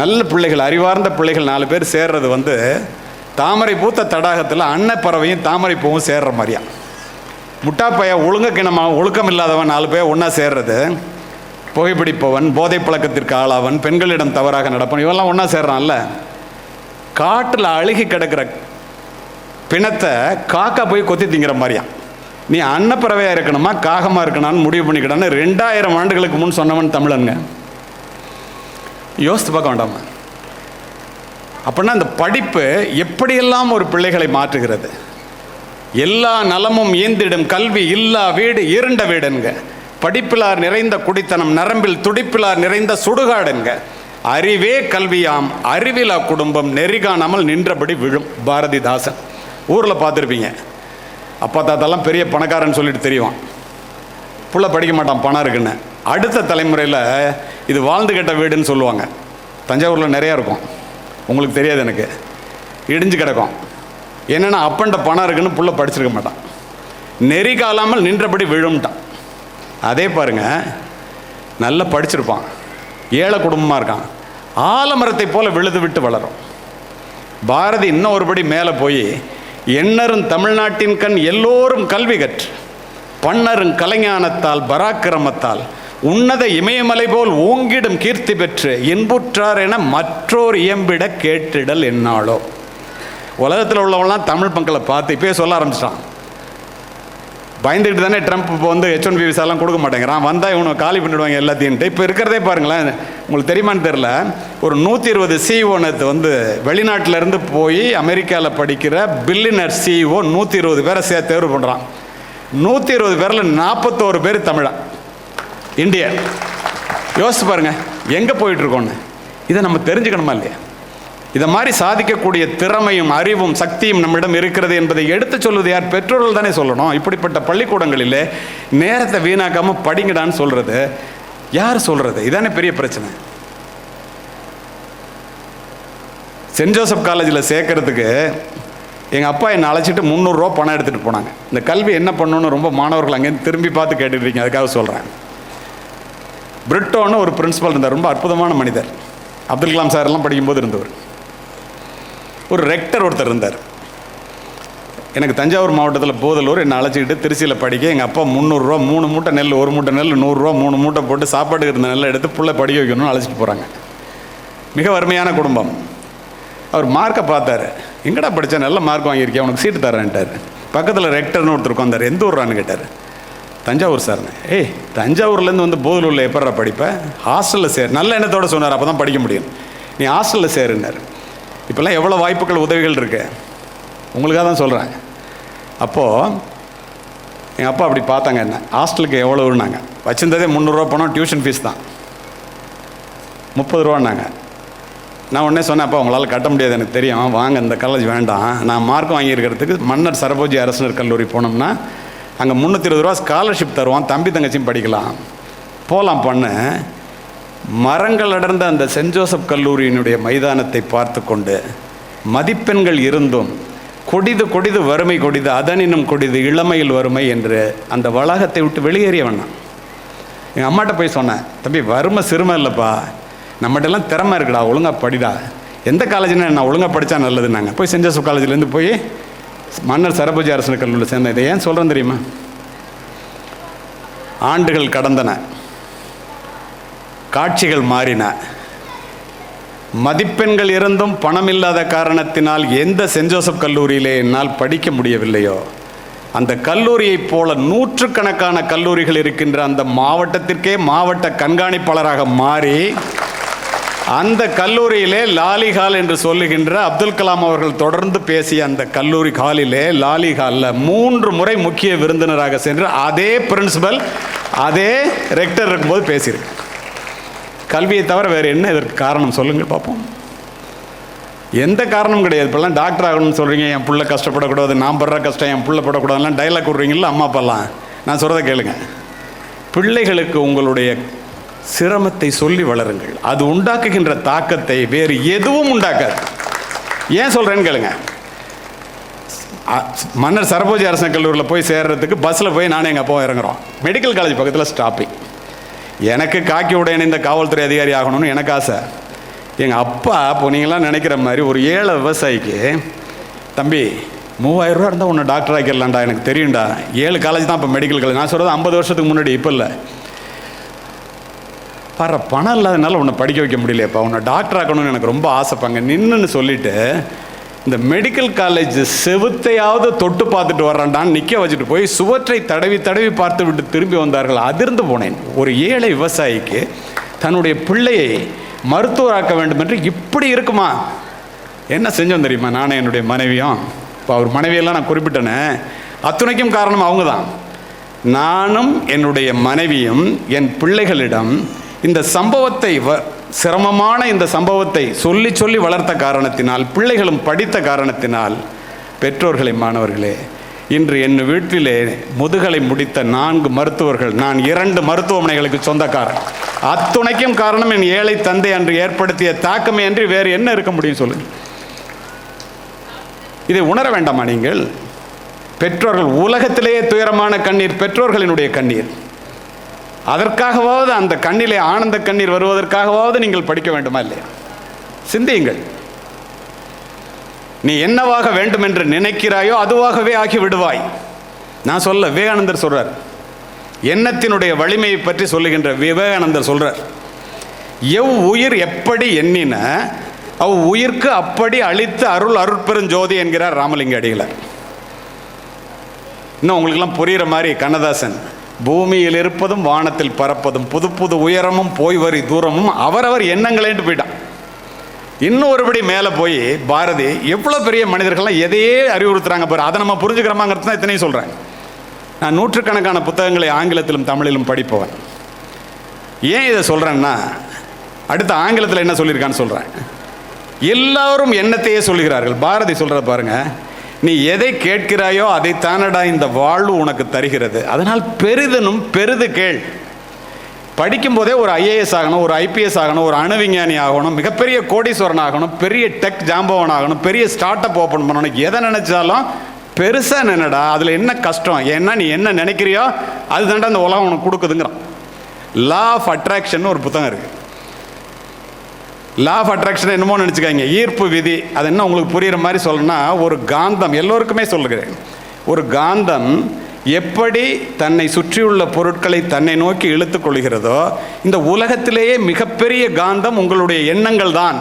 நல்ல பிள்ளைகள், அறிவார்ந்த பிள்ளைகள் 4 பேர் சேர்றது தாமரை பூத்த தடாகத்தில் அன்னப்பறவையும் தாமரை பூவும் சேர்ற மாதிரியா. முட்டாப்பைய ஒழுங்கக்கிணமாக ஒழுக்கம் இல்லாதவன் 4 பேர் ஒன்றா சேர்றது, புகைப்பிடிப்பவன், போதை பழக்கத்திற்கு ஆளாவன், பெண்களிடம் தவறாக நடப்பவன், இவெல்லாம் ஒன்றா சேர்றான்ல. காட்டில் அழுகி கிடக்கிற பிணத்தை காக்கா போய் கொத்தி திங்கிற மாதிரியா. நீ அன்னப்பறவையாக இருக்கணுமா காகமாக இருக்கணும்னு முடிவு பண்ணிக்கிட்டான்னு 2000 ஆண்டுகளுக்கு முன் சொன்னவன் தமிழனுங்க. யோசித்து பார்க்க வேண்டாமா? அப்படின்னா இந்த படிப்பு எப்படியெல்லாம் ஒரு பிள்ளைகளை மாற்றுகிறது. எல்லா நலமும் ஈந்திடும் கல்வி இல்லா வீடு இருண்ட வீடுங்க. படிப்பிலார் நிறைந்த குடித்தனம் நரம்பில் துடிப்பிலார் நிறைந்த சுடுகாடுங்க. அறிவே கல்வியாம் அறிவிலா குடும்பம் நெறிகாணாமல் நின்றபடி விழும். பாரதிதாசன். ஊரில் பார்த்துருப்பீங்க, அப்பா தாத்தாலாம் பெரிய பணக்காரன்னு சொல்லிட்டு தெரியும், புள்ள படிக்க மாட்டான் பணம் இருக்குன்னு. அடுத்த தலைமுறையில் இது வாழ்ந்து கெட்ட வீடுன்னு சொல்லுவாங்க. தஞ்சாவூரில் நிறையா இருக்கும், உங்களுக்கு தெரியாது, எனக்கு இடிஞ்சு கிடக்கும். என்னென்னா அப்பன்ட்ட பணம் இருக்குன்னு புள்ள படிச்சிருக்க மாட்டான், நெறி காலாமல் நின்றபடி விழும்ட்டான். அதே பாருங்க, நல்லா படிச்சிருப்பான், ஏழை குடும்பமாக இருக்கான், ஆலமரத்தை போல விழுது விட்டு வளரும். பாரதி இன்னும் ஒருபடி மேலே போய் எண்ணரும் தமிழ்நாட்டின் கண் எல்லோரும் கல்வி கற்று பன்னரும் கலைஞானத்தால் பராக்கிரமத்தால் உன்னத இமயமலை போல் ஓங்கிடும் கீர்த்தி பெற்று இன்புற்றார் என மற்றோர் இயம்பிட கேட்டிடல் என்னாலோ. உலகத்தில் உள்ளவங்களாம் தமிழ் மக்களை பார்த்து இப்போயே சொல்ல ஆரம்பிச்சிட்டான். பயந்துக்கிட்டு தானே ட்ரம்ப் இப்போ H1B விசாலாம் கொடுக்க மாட்டேங்கிறான். வந்தால் இவனை காலி பண்ணிவிடுவாங்க எல்லாத்தையும்ட்டு. இப்போ இருக்கிறதே பாருங்களேன், உங்களுக்கு தெரியுமான்னு தெரில, ஒரு 120 CEO நேற்று வெளிநாட்டிலேருந்து போய் அமெரிக்காவில் படிக்கிற பில்லியனர் CEO 120 பேரை தேர்வு பண்ணுறான். 120 பேரில் 41 பேர் தமிழா, இந்தியா. யோசிச்சு பாருங்கள் எங்கே போயிட்டுருக்கோன்னு. இதை நம்ம தெரிஞ்சுக்கணுமா இல்லையா? இதை மாதிரி சாதிக்கக்கூடிய திறமையும் அறிவும் சக்தியும் நம்மிடம் இருக்கிறது என்பதை எடுத்து சொல்வது யார்? பெற்றோர்கள் தானே சொல்லணும். இப்படிப்பட்ட பள்ளிக்கூடங்களிலே நேரத்தை வீணாக்காமல் படிங்கடான்னு சொல்கிறது யார் சொல்கிறது? இதானே பெரிய பிரச்சனை. சென்ட் ஜோசப் காலேஜில் சேர்க்கறதுக்கு எங்கள் அப்பா என்னை அழைச்சிட்டு 300 ரூபா பணம் எடுத்துகிட்டு போனாங்க. இந்த கல்வி என்ன பண்ணணும்னு ரொம்ப மாணவர்கள் அங்கேருந்து திரும்பி பார்த்து கேட்டுருக்கீங்க, அதுக்காக சொல்கிறேன். பிரிட்டோன்னு ஒரு பிரின்சிபல் இருந்தார், ரொம்ப அற்புதமான மனிதர். அப்துல் கலாம் சார் எல்லாம் படிக்கும்போது இருந்தவர். ஒரு ரெக்டர் ஒருத்தர் இருந்தார். எனக்கு தஞ்சாவூர் மாவட்டத்தில் போதலூர் என்னை அழைச்சிக்கிட்டு திருச்சியில் படிக்க எங்கள் அப்பா 300 ரூபா 3 மூட்டை நெல், 1 மூட்டை நெல் 100 ரூபா 3 மூட்டை போட்டு சாப்பாட்டுக்கு இருந்த நெல்லை எடுத்து புள்ள படிக்க வைக்கணும்னு அழைச்சிட்டு போகிறாங்க. மிக வறுமையான குடும்பம். அவர் மார்க்கை பார்த்தாரு, எங்கடா படித்தா நல்ல மார்க் வாங்கியிருக்கேன், உனக்கு சீட்டு தரேன்ட்டார். பக்கத்தில் ரெக்டர்னு ஒருத்தர் உட்காந்தார். எந்த ஊர்றான்னு கேட்டார். தஞ்சாவூர் சார்னு. தஞ்சாவூர்லேருந்து போதலூரில் எப்படா படிப்பேன்? ஹாஸ்டலில் சேர். நல்ல எண்ணத்தோடு சொன்னார், அப்போ தான் படிக்க முடியும். நீ ஹாஸ்டலில் சேருன்னார். இப்போல்லாம் எவ்வளோ வாய்ப்புகள் உதவிகள் இருக்கு, உங்களுக்காக தான் சொல்கிறேன். அப்போது எங்கள் அப்பா அப்படி பார்த்தாங்க, என்ன ஹாஸ்டலுக்கு எவ்வளோன்னாங்க. வச்சுருந்ததே 300 ரூபா பணம், டியூஷன் ஃபீஸ் தான் 30 ரூபான்னாங்க. நான் உடனே சொன்னேன், அப்போ உங்களால் கட்ட முடியாது எனக்கு தெரியும், வாங்க இந்த காலேஜ் வேண்டாம். நான் மார்க் வாங்கியிருக்கிறதுக்கு மன்னர் சரபோஜி அரசினர் கல்லூரி போனோம்னா அங்கே 320 ரூபா ஸ்காலர்ஷிப் தருவான், தம்பி தங்கச்சியும் படிக்கலாம், போகலாம் பண்ணு. மரங்கள் அடர்ந்த அந்த சென்ட் ஜோசப் கல்லூரியினுடைய மைதானத்தை பார்த்து கொண்டு மதிப்பெண்கள் இருந்தும் கொடிது கொடிது வறுமை கொடிது அதனினும் கொடிது இளமையில் வறுமை என்று அந்த வளாகத்தை விட்டு வெளியேறியவன் நான். எங்கள் அம்மாட்ட போய் சொன்னேன், தம்பி வறுமை சிறுமை இல்லைப்பா, நம்மகிட்டலாம் திறமை இருக்குடா, ஒழுங்காக படிடா. எந்த காலேஜ்னா நான் ஒழுங்காக படித்தா நல்லதுன்னாங்க. போய் சென்ட் ஜோசப் காலேஜ்லேருந்து போய் மன்னர் சரபோஜி அரசினர் கல்லூரியில் சேர்ந்தேன். இதை ஏன் சொல்கிறேன் தெரியுமா? ஆண்டுகள் கடந்தன, காட்சிகள் மாறின, மதிப்பெண்கள் இருந்தும் பணம் இல்லாத காரணத்தினால் எந்த சென்ட் ஜோசப் கல்லூரியிலே என்னால் படிக்க முடியவில்லையோ அந்த கல்லூரியைப் போல நூற்றுக்கணக்கான கல்லூரிகள் இருக்கின்ற அந்த மாவட்டத்திற்கே மாவட்ட கண்காணிப்பாளராக மாறி அந்த கல்லூரியிலே லாலி ஹால் என்று சொல்லுகின்ற அப்துல் கலாம் அவர்கள் தொடர்ந்து பேசிய அந்த கல்லூரி ஹாலிலே லாலி ஹாலில் 3 முறை முக்கிய விருந்தினராக சென்று அதே பிரின்சிபல் அதே ரெக்டர் இருக்கும்போது பேசியிருக்கு. கல்வியை தவிர வேறு என்ன இதற்கு காரணம் சொல்லுங்கள் பார்ப்போம். எந்த காரணமும் கிடையாது. இப்போல்லாம் டாக்டர் ஆகணும்னு சொல்கிறீங்க, என் பிள்ளை கஷ்டப்படக்கூடாது, நான் படுற கஷ்டம் என் பிள்ளை படக்கூடாதுலாம் டைலாக் விட்றீங்களா அம்மா அப்பாலாம்? நான் சொல்கிறத கேளுங்க. பிள்ளைகளுக்கு உங்களுடைய சிரமத்தை சொல்லி வளருங்கள். அது உண்டாக்குகின்ற தாக்கத்தை வேறு எதுவும் உண்டாக்காது. ஏன் சொல்கிறேன்னு கேளுங்க. மன்னர் சரபோஜி அரசினர் கல்லூரியில் போய் சேர்றதுக்கு பஸ்ஸில் போய் நானும் எங்கள் அப்பாவும் இறங்குறோம். மெடிக்கல் காலேஜ் பக்கத்தில் ஸ்டாப்பிங். எனக்கு காக்கி உடையன் இந்த காவல்துறை அதிகாரி ஆகணும்னு எனக்கு ஆசை. எங்கள் அப்பா இப்போ நீங்களாம் நினைக்கிற மாதிரி ஒரு ஏழை விவசாயிக்கு, தம்பி 3000 ரூபா இருந்தால் உன்னை டாக்டர் ஆக்கிடலாம்டா, எனக்கு தெரியும்டா, 7 காலேஜ் தான் இப்போ மெடிக்கல் காலேஜ். நான் சொல்கிறது 50 வருஷத்துக்கு முன்னாடி, இப்போ இல்லை. பாரு, பணம் இல்லாதனால உன்னை படிக்க வைக்க முடியலையப்பா, உன்னை டாக்டர் ஆக்கணும்னு எனக்கு ரொம்ப ஆசைப்பாங்க நின்றுன்னு சொல்லிவிட்டு இந்த மெடிக்கல் காலேஜ் செவுத்தையாவது தொட்டு பார்த்துட்டு வர்றான்டான்னு நிற்க வச்சுட்டு போய் சுவற்றை தடவி தடவி பார்த்து விட்டு திரும்பி வந்தார்கள். அதிர்ந்து போனேன். ஒரு ஏழை விவசாயிக்கு தன்னுடைய பிள்ளையை மருத்துவராக்க வேண்டும் என்று இப்படி இருக்குமா? என்ன செஞ்சோம் தெரியுமா? நானும் என்னுடைய மனைவியும், இப்போ அவர் மனைவியெல்லாம் நான் குறிப்பிட்டேனே, அத்துணைக்கும் காரணம் அவங்க தான். நானும் என்னுடைய மனைவியும் என் பிள்ளைகளிடம் இந்த சம்பவத்தை, சிரமமான இந்த சம்பவத்தை சொல்லி சொல்லி வளர்த்த காரணத்தினால், பிள்ளைகளும் படித்த காரணத்தினால், பெற்றோர்களை மாணவர்களே, இன்று என் வீட்டிலே முதுகலை முடித்த 4 மருத்துவர்கள், நான் 2 மருத்துவமனைகளுக்கு சொந்தக்காரன். அத்துணைக்கும் காரணம் என் ஏழை தந்தை அன்று ஏற்படுத்திய தாக்கமே அன்றி வேறு என்ன இருக்க முடியும் சொல்லுங்கள்? இதை உணர வேண்டாமா நீங்கள்? பெற்றோர்கள், உலகத்திலேயே துயரமான கண்ணீர் பெற்றோர்களினுடைய கண்ணீர். அதற்காகவாவது, அந்த கண்ணிலே ஆனந்த கண்ணீர் வருவதற்காகவாவது நீங்கள் படிக்க வேண்டுமா இல்லையா? சிந்தியுங்கள். நீ என்னவாக வேண்டும் என்று நினைக்கிறாயோ அதுவாகவே ஆகி விடுவாய். நான் சொல்ல, விவேகானந்தர் சொல்றார், எண்ணத்தினுடைய வலிமையை பற்றி சொல்லுகின்ற விவேகானந்தர் சொல்றார், எவ் உயிர் எப்படி எண்ணின அவ் உயிர்க்கு அப்படி அளித்து அருள் அருட்பெருஞ்சோதி என்கிறார் ராமலிங்க அடிகளார். இன்னும் உங்களுக்கெல்லாம் புரிகிற மாதிரி கண்ணதாசன், பூமியில் இருப்பதும் வானத்தில் பறப்பதும் புது புது உயரமும் போய் வரி தூரமும் அவரவர் எண்ணங்களேன்ட்டு போயிட்டான். இன்னும் ஒருபடி மேலே போய் பாரதி எவ்வளோ பெரிய மனிதர்கள்லாம் எதையே அறிவுறுத்துறாங்க பாரு, அதை நம்ம புரிஞ்சுக்கிறோமாங்கிறது தான் இத்தனையும் சொல்கிறேன். நான் நூற்றுக்கணக்கான புத்தகங்களை ஆங்கிலத்திலும் தமிழிலும் படிப்பவன். ஏன் இதை சொல்கிறேன்னா, அடுத்த ஆங்கிலத்தில் என்ன சொல்லியிருக்கான்னு சொல்கிறேன். எல்லாரும் எண்ணத்தையே சொல்லுகிறார்கள். பாரதி சொல்கிறத பாருங்கள், நீ எதை கேட்கிறாயோ அதை தானடா இந்த வாழ்வு உனக்கு தருகிறது, அதனால் பெரிதனும் பெரிது கேள். படிக்கும்போதே ஒரு ஐஏஎஸ் ஆகணும், ஒரு ஐபிஎஸ் ஆகணும், ஒரு அணு விஞ்ஞானி ஆகணும், மிகப்பெரிய கோடீஸ்வரன் ஆகணும், பெரிய டெக் ஜாம்பவன் ஆகணும், பெரிய ஸ்டார்ட் அப் ஓப்பன் பண்ணணும், எதை நினைச்சாலும் பெருசாக நினைடா, அதில் என்ன கஷ்டம், ஏன்னா நீ என்ன நினைக்கிறியோ அது தாண்டா அந்த உலகம் உனக்கு கொடுக்குதுங்கிறான். லா ஆஃப் அட்ராக்ஷன் ஒரு புத்தகம் இருக்குது. லா ஆஃப் அட்ராக்ஷன் என்னமோ நினச்சிக்காங்க, ஈர்ப்பு விதி. அது என்ன உங்களுக்கு புரிகிற மாதிரி சொல்லணும்னா, ஒரு காந்தம், எல்லோருக்குமே சொல்லுகிறேன், ஒரு காந்தம் எப்படி தன்னை சுற்றியுள்ள பொருட்களை தன்னை நோக்கி இழுத்து கொள்கிறதோ, இந்த உலகத்திலேயே மிகப்பெரிய காந்தம் உங்களுடைய எண்ணங்கள் தான்.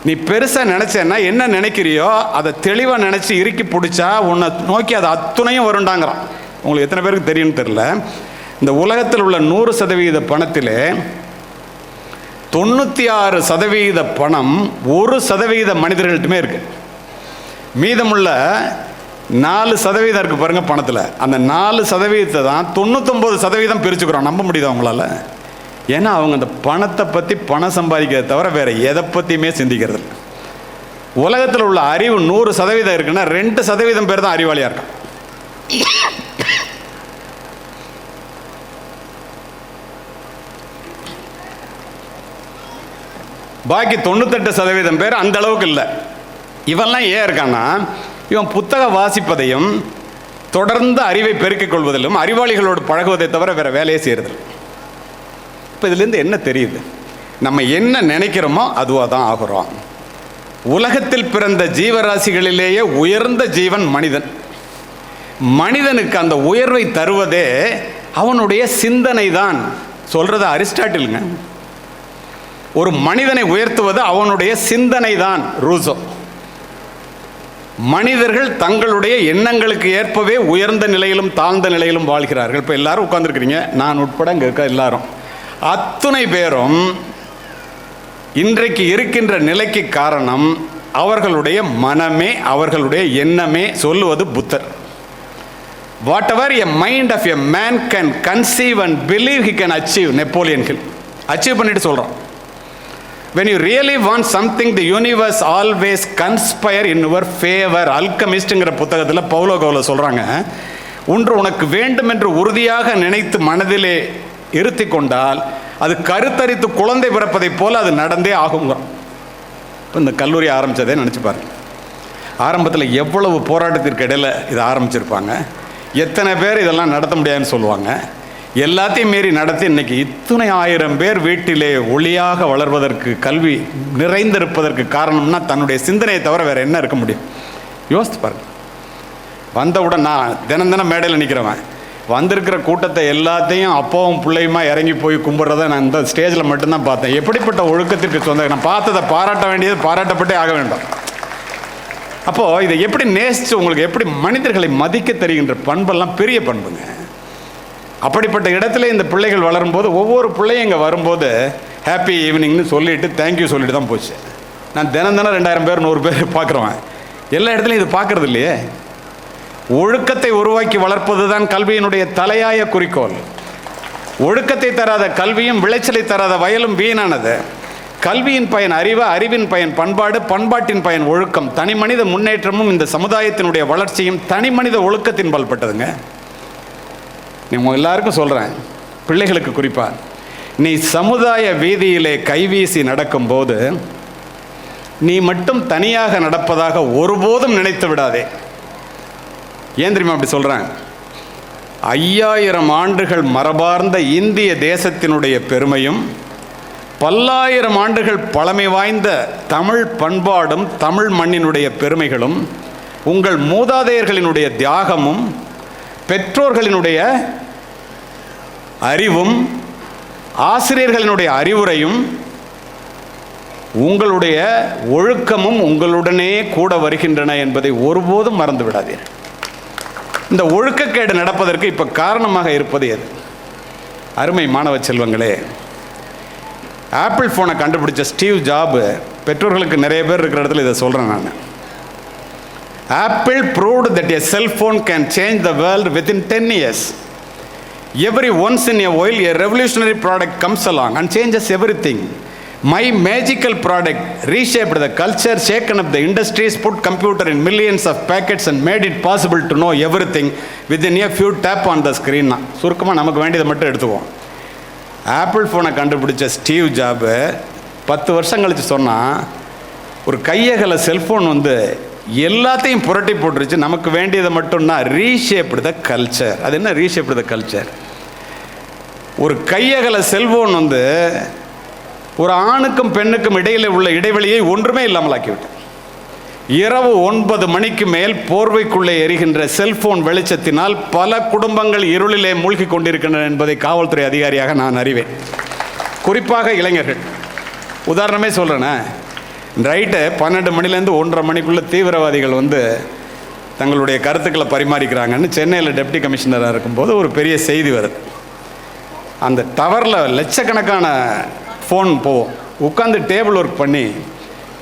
நீ பெருசாக நினச்சேன்னா என்ன நினைக்கிறியோ அதை தெளிவாக நினச்சி இறுக்கி பிடிச்சா உன்னை நோக்கி அது அத்துணையும் வருண்டாங்கிறான். உங்களுக்கு எத்தனை பேருக்கு தெரியும்னு தெரில, இந்த உலகத்தில் உள்ள 100% பணத்திலே 96% பணம் 1% மனிதர்கள்ட்டுமே இருக்கு. மீதமுள்ள 4% இருக்கு பாருங்க பணத்தில். அந்த 4% தான் 99% பிரிச்சுக்கிறோம். நம்ப முடியுதா உங்களால்? ஏன்னா அவங்க அந்த பணத்தை பற்றி பணம் சம்பாதிக்கிறத தவிர வேறு எதை பற்றியுமே சிந்திக்கிறது இல்லை. உலகத்தில் உள்ள அறிவு 100% இருக்குன்னா 2% பேர் தான் அறிவாளியாக இருக்கான். பாக்கி 98% பேர் அந்த அளவுக்கு இல்லை. இவெல்லாம் ஏன் இருக்கான்னா, இவன் புத்தக வாசிப்பதையும் தொடர்ந்து அறிவை பெருக்கிக் கொள்வதிலும் அறிவாளிகளோடு பழகுவதை தவிர வேற வேலையை செய்யறது. இப்போ இதுலேருந்து என்ன தெரியுது? நம்ம என்ன நினைக்கிறோமோ அதுவாக தான் ஆகிறோம். உலகத்தில் பிறந்த ஜீவராசிகளிலேயே உயர்ந்த ஜீவன் மனிதன். மனிதனுக்கு அந்த உயர்வை தருவதே அவனுடைய சிந்தனை தான். சொல்றது அரிஸ்டாட்டிலுங்க. ஒரு மனிதனை உயர்த்துவது அவனுடைய சிந்தனை தான் ரூசோ. மனிதர்கள் தங்களுடைய எண்ணங்களுக்கு ஏற்பவே உயர்ந்த நிலையிலும் தாழ்ந்த நிலையிலும் வாழ்கிறார்கள். இப்போ எல்லாரும் உட்கார்ந்துருக்கிறீங்க, நான் உட்பட இங்கே இருக்க எல்லாரும், அத்துணை பேரும் இன்றைக்கு இருக்கின்ற நிலைக்கு காரணம் அவர்களுடைய மனமே, அவர்களுடைய எண்ணமே. சொல்லுவது புத்தர். Whatever a mind of a man can conceive and believe he can achieve. Napoleon Hill achieve பண்ணிட்டு சொல்கிறோம். When you really want something, the universe always conspire in your favor. அல்கமிஸ்ட்ங்கிற புத்தகத்தில் பவுலோ கோலோ சொல்கிறாங்க, ஒன்று உனக்கு வேண்டும் என்று உறுதியாக நினைத்து மனதிலே இருத்தி கொண்டால் அது கருத்தரித்து குழந்தை பிறப்பதைப் போல் அது நடந்தே ஆகுங்கிறோம். இப்போ இந்த கல்லூரி ஆரம்பித்ததே நினச்சி பாருங்க. ஆரம்பத்தில் எவ்வளவு போராட்டத்திற்கு இடையில் இதை ஆரம்பிச்சிருப்பாங்க. எத்தனை பேர் இதெல்லாம் நடத்த முடியாதுன்னு சொல்லுவாங்க. எல்லாத்தையும் மீறி நடத்தி இன்னைக்கு இத்தனை 1000 பேர் வீட்டிலே ஒளியாக வளர்வதற்கு, கல்வி நிறைந்திருப்பதற்கு காரணம்னா தன்னுடைய சிந்தனையை தவிர வேறு என்ன இருக்க முடியும்? யோசித்து பாருங்க. வந்தவுடன் நான் தினம் மேடையில் நிற்கிறவன், வந்திருக்கிற கூட்டத்தை எல்லாத்தையும் அப்பாவும் பிள்ளையுமா இறங்கி போய் கும்பிட்றத நான் இந்த ஸ்டேஜில் மட்டும்தான் பார்த்தேன். எப்படிப்பட்ட ஒழுக்கத்திற்கு சொந்த, நான் பார்த்ததை பாராட்ட வேண்டியது பாராட்டப்பட்டே ஆக வேண்டும். அப்போது இதை எப்படி நேசித்து, உங்களுக்கு எப்படி மனிதர்களை மதிக்க தெரிகின்ற பண்பெல்லாம் பெரிய பண்புங்க. அப்படிப்பட்ட இடத்துல இந்த பிள்ளைகள் வளரும்போது, ஒவ்வொரு பிள்ளையும் இங்கே வரும்போது ஹாப்பி ஈவினிங்னு சொல்லிவிட்டு தேங்க்யூ சொல்லிட்டு தான் போச்சு. நான் தினம் 2000 பேர் 100 பேர் பார்க்குறேன். எல்லா இடத்துலையும் இது பார்க்குறது இல்லையே. ஒழுக்கத்தை உருவாக்கி வளர்ப்பது தான் கல்வியினுடைய தலையாய குறிக்கோள். ஒழுக்கத்தை தராத கல்வியும் விளைச்சலை தராத வயலும் வீணானது. கல்வியின் பயன் அறிவு, அறிவின் பயன் பண்பாடு, பண்பாட்டின் பயன் ஒழுக்கம். தனி மனித முன்னேற்றமும் இந்த சமுதாயத்தினுடைய வளர்ச்சியும் தனி மனித ஒழுக்கத்தின் பல்பட்டதுங்க. நீங்கள் எல்லாருக்கும் சொல்கிறேன், பிள்ளைகளுக்கு குறிப்பாக, நீ சமுதாய வீதியிலே கைவீசி நடக்கும்போது நீ மட்டும் தனியாக நடப்பதாக ஒருபோதும் நினைத்து விடாதே. ஏன் தெரியுமா அப்படி சொல்கிறேன்? 5000 ஆண்டுகள் மரபார்ந்த இந்திய தேசத்தினுடைய பெருமையும், பல்லாயிரம் ஆண்டுகள் பழமை வாய்ந்த தமிழ் பண்பாடும் தமிழ் மண்ணினுடைய பெருமைகளும், உங்கள் மூதாதையர்களினுடைய தியாகமும், பெற்றோர்களினுடைய அறிவும், ஆசிரியர்களினுடைய அறிவுரையும், உங்களுடைய ஒழுக்கமும் உங்களுடனே கூட வருகின்றன என்பதை ஒருபோதும் மறந்து விடாதீர்கள். இந்த ஒழுக்கக்கேடு நடப்பதற்கு இப்போ காரணமாக இருப்பது எது? அருமை மாணவ செல்வங்களே, ஆப்பிள் ஃபோனை கண்டுபிடிச்ச ஸ்டீவ் ஜாப், பெற்றோர்களுக்கு நிறைய பேர் இருக்கிற இடத்துல இதை சொல்கிறேன் நான். Apple proved that a cell phone can change the world within 10 years. Every once in a while, a revolutionary product comes along and changes everything. My magical product reshaped the culture, shaken up the industries, put computer in millions of packets and made it possible to know everything within a few tap on the screen. சுருக்கமாக நமக்கு வேண்டியதை மட்டும் எடுத்துக்குவோம். Apple ஃபோனை கண்டுபிடிச்ச Steve job 10 வருஷம் கழித்து சொன்னால், ஒரு கையகல செல்ஃபோன் வந்து எல்லாத்தையும் புரட்டி போட்டுருச்சு, நமக்கு வேண்டியதை மட்டும்னா ரீஷேப்டு த கல்ச்சர். அது என்ன ரீஷேப்டு த கல்ச்சர்? ஒரு கையகல செல்ஃபோன் வந்து ஒரு ஆணுக்கும் பெண்ணுக்கும் இடையில் உள்ள இடைவெளியை ஒன்றுமே இல்லாமல் ஆக்கிவிட்டு, இரவு 9 மணிக்கு மேல் போர்வைக்குள்ளே எரிகின்ற செல்போன் வெளிச்சத்தினால் பல குடும்பங்கள் இருளிலே மூழ்கி கொண்டிருக்கின்றன என்பதை காவல்துறை அதிகாரியாக நான் அறிவேன். குறிப்பாக இளைஞர்கள். உதாரணமே சொல்கிறேன்னே, நைட்டு 12 மணிலேருந்து 1:30 மணிக்குள்ளே தீவிரவாதிகள் வந்து தங்களுடைய கருத்துக்களை பரிமாறிக்கிறாங்கன்னு சென்னையில் டெப்டி கமிஷனராக இருக்கும்போது ஒரு பெரிய செய்தி வருது. அந்த டவரில் லட்சக்கணக்கான ஃபோன் போவோம். உட்காந்து டேபிள் ஒர்க் பண்ணி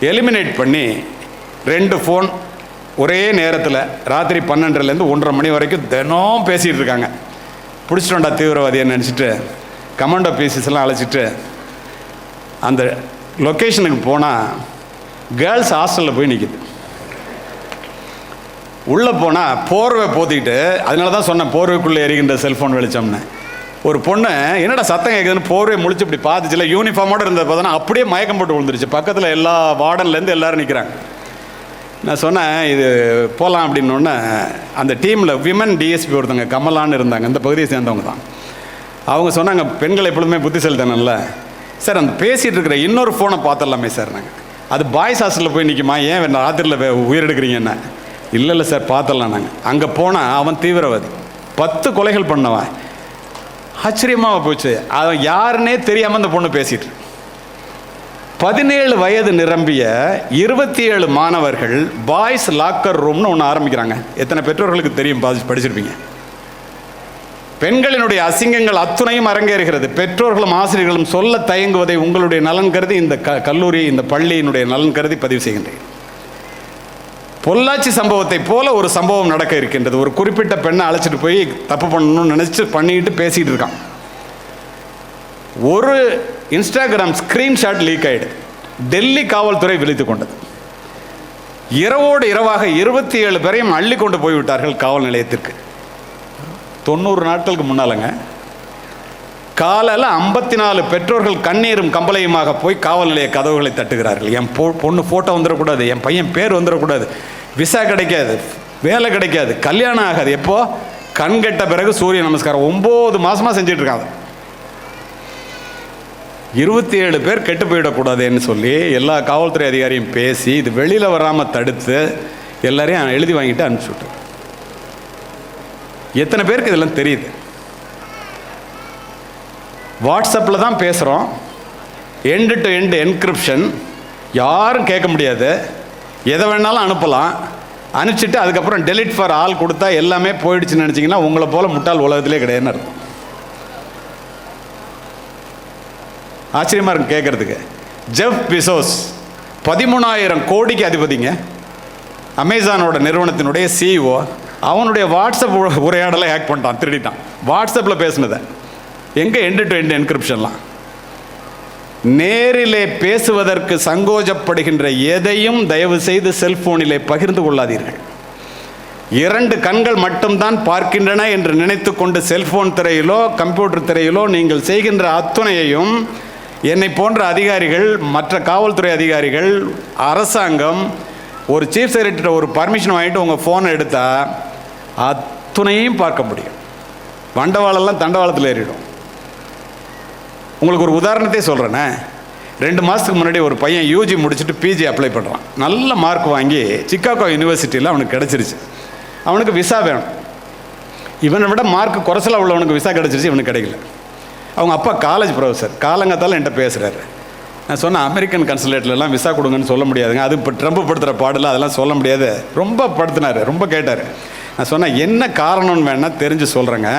எலிமினேட் பண்ணி 2 ஃபோன் ஒரே நேரத்தில் ராத்திரி 12லேருந்து 1:30 மணி வரைக்கும் தினம் பேசிகிட்டு இருக்காங்க. பிடிச்சிட்டோண்டா தீவிரவாதியை நினச்சிட்டு கமாண்டோ பீசஸ்லாம் அழைச்சிட்டு அந்த லொக்கேஷனுக்கு போனால் கேர்ள்ஸ் ஹாஸ்டலில் போய் நிற்கிது. உள்ளே போனால் போர்வை போத்திக்கிட்டு, அதனால தான் சொன்னேன் போர்வைக்குள்ளே எரிகின்ற செல்ஃபோன் வெளிச்சம்னு. ஒரு பொண்ணு என்னடா சத்தம் கேட்குதுன்னு போர்வை முழிச்சு இப்படி பார்த்துச்சுல, யூனிஃபார்மோடு இருந்தது பார்த்தோன்னா அப்படியே மயக்கம் போட்டு விழுந்துருச்சு. பக்கத்தில் எல்லா வார்டன்லேருந்து எல்லோரும் நிற்கிறாங்க. நான் சொன்னேன் இது போகலாம் அப்படின்னோடனே அந்த டீமில் விமன் டிஎஸ்பி ஒருத்தவங்க கமலான்னு இருந்தாங்க, அந்த பகுதியை சேர்ந்தவங்க தான். அவங்க சொன்னாங்க பெண்கள் எப்பொழுதுமே புத்திசாலித்தனம்ல சார், அந்த பேசிகிட்டு இருக்கிற இன்னொரு ஃபோனை பார்த்துடலாமே சார். நாங்கள் அது பாய்ஸ் ஹாஸ்டலில் போய் நிற்குமா, ஏன் ராத்திரியில் உயிரெடுக்கிறீங்க என்ன? இல்லை சார் பார்த்துடலாம். நாங்கள் அங்கே போனால் அவன் தீவிரவாதி, 10 கொலைகள் பண்ணவன். ஆச்சரியமாக போச்சு. அவன் யாருன்னே தெரியாமல் அந்த பொண்ணு பேசிட்டு. 17 வயது நிரம்பிய 27 மாணவர்கள் பாய்ஸ் லாக்கர் ரூம்னு ஒன்று ஆரம்பிக்கிறாங்க. எத்தனை பெற்றோர்களுக்கு தெரியும், படிச்சிருப்பீங்க. பெண்களினுடைய அசிங்கங்கள் அத்துணையும் அரங்கேறுகிறது. பெற்றோர்களும் ஆசிரியர்களும் சொல்ல தயங்குவதை உங்களுடைய நலன் கருதி இந்த கல்லூரி, இந்த பள்ளியினுடைய நலன் கருதி பதிவு செய்கின்றேன். பொள்ளாச்சி சம்பவத்தை போல ஒரு சம்பவம் நடக்க இருக்கின்றது. ஒரு குறிப்பிட்ட பெண்ணை அழைச்சிட்டு போய் தப்பு பண்ணணும்னு நினச்சி பண்ணிட்டு பேசிகிட்டு இருக்கான். ஒரு இன்ஸ்டாகிராம் ஸ்க்ரீன்ஷாட் லீக் ஆகிடு. டெல்லி காவல்துறை விழித்து கொண்டது. இரவோடு இரவாக 27 பேரையும் அள்ளி கொண்டு போய்விட்டார்கள் காவல் நிலையத்திற்கு. 90 நாட்களுக்கு முன்னாலங்க. காலையில் 54 பெற்றோர்கள் கண்ணீரும் கம்பளையுமாக போய் காவல் நிலைய கதவுகளை தட்டுகிறார்கள். என் பொண்ணு ஃபோட்டோ வந்துடக்கூடாது, என் பையன் பேர் வந்துடக்கூடாது, விசா கிடைக்காது, வேலை கிடைக்காது, கல்யாணம் ஆகாது. எப்போ கண்கெட்ட பிறகு சூரிய நமஸ்காரம் 9 மாதமாக செஞ்சுட்டு இருக்காங்க. 27 பேர் கெட்டு போயிடக்கூடாதுன்னு சொல்லி எல்லா காவல்துறை அதிகாரியும் பேசி இது வெளியில் வராமல் தடுத்து எல்லாரையும் எழுதி வாங்கிட்டு அனுப்பிச்சி விட்டு. எத்தனை பேருக்கு இதெல்லாம் தெரியுது? வாட்ஸ்அப்பில் தான் பேசுகிறோம். எண்டு டு எண்டு என்கிரிப்ஷன், யாரும் கேட்க முடியாது, எதை வேணாலும் அனுப்பலாம். அனுப்பிச்சிட்டு அதுக்கப்புறம் டெலிட் ஃபார் ஆல் கொடுத்தா எல்லாமே போயிடுச்சுன்னு நினச்சிங்கன்னா உங்களை போல் முட்டாள் உலகத்திலே கிடையாதுன்னு அர்த்தம். ஆச்சரியமாக இருக்கும் கேட்குறதுக்கு. ஜெஃப் பெசோஸ் 13,000 கோடிக்கு அதிபதிங்க, அமேசானோட நிறுவனத்தினுடைய சிஇஓ. அவனுடைய வாட்ஸ்அப் உரையாடலை ஹேக் பண்ணிட்டான், திருடிட்டான். வாட்ஸ்அப்பில் பேசினதை எங்கே எண்டு டு எண்டு என்கிரிப்ஷன்லாம். நேரிலே பேசுவதற்கு சங்கோஜப்படுகின்ற எதையும் தயவு செய்து செல்போனிலே பகிர்ந்து கொள்ளாதீர்கள். 2 கண்கள் மட்டும்தான் பார்க்கின்றன என்று நினைத்து கொண்டு செல்போன் திரையிலோ கம்ப்யூட்டர் திரையிலோ நீங்கள் செய்கின்ற அத்துணையையும் என்னை போன்ற அதிகாரிகள், மற்ற காவல்துறை அதிகாரிகள், அரசாங்கம் ஒரு சீஃப் செக்ரட்டரி ஒரு பர்மிஷன் வாங்கிட்டு உங்கள் ஃபோனை எடுத்தால் அத்துணையும் பார்க்க முடியும். வண்டவாளெல்லாம் தண்டவாளத்தில் ஏறிடும். உங்களுக்கு ஒரு உதாரணத்தை சொல்கிறேன்னே. 2 மாதத்துக்கு முன்னாடி ஒரு பையன் யூஜி முடிச்சுட்டு பிஜி அப்ளை பண்ணுறான். நல்ல மார்க் வாங்கி சிக்காகோ யூனிவர்சிட்டியில் அவனுக்கு கிடச்சிருச்சு. அவனுக்கு விசா வேணும். இவனை விட மார்க் குறைச்சலாக உள்ளவனுக்கு விசா கிடச்சிருச்சு, இவனுக்கு கிடைக்கல. அவங்க அப்பா காலேஜ் ப்ரொஃபஸர். காலங்காத்தால் என்கிட்ட பேசுகிறாரு. நான் சொன்னேன் அமெரிக்கன் கன்சுலேட்லலாம் விசா கொடுங்கன்னு சொல்ல முடியாதுங்க, அது இப்போ ட்ரம்ப் படுத்துகிற பாடில் அதெல்லாம் சொல்ல முடியாது. ரொம்ப படுத்தினார், ரொம்ப கேட்டார். நான் சொன்னேன் என்ன காரணம்னு வேணால் தெரிஞ்சு சொல்கிறேங்க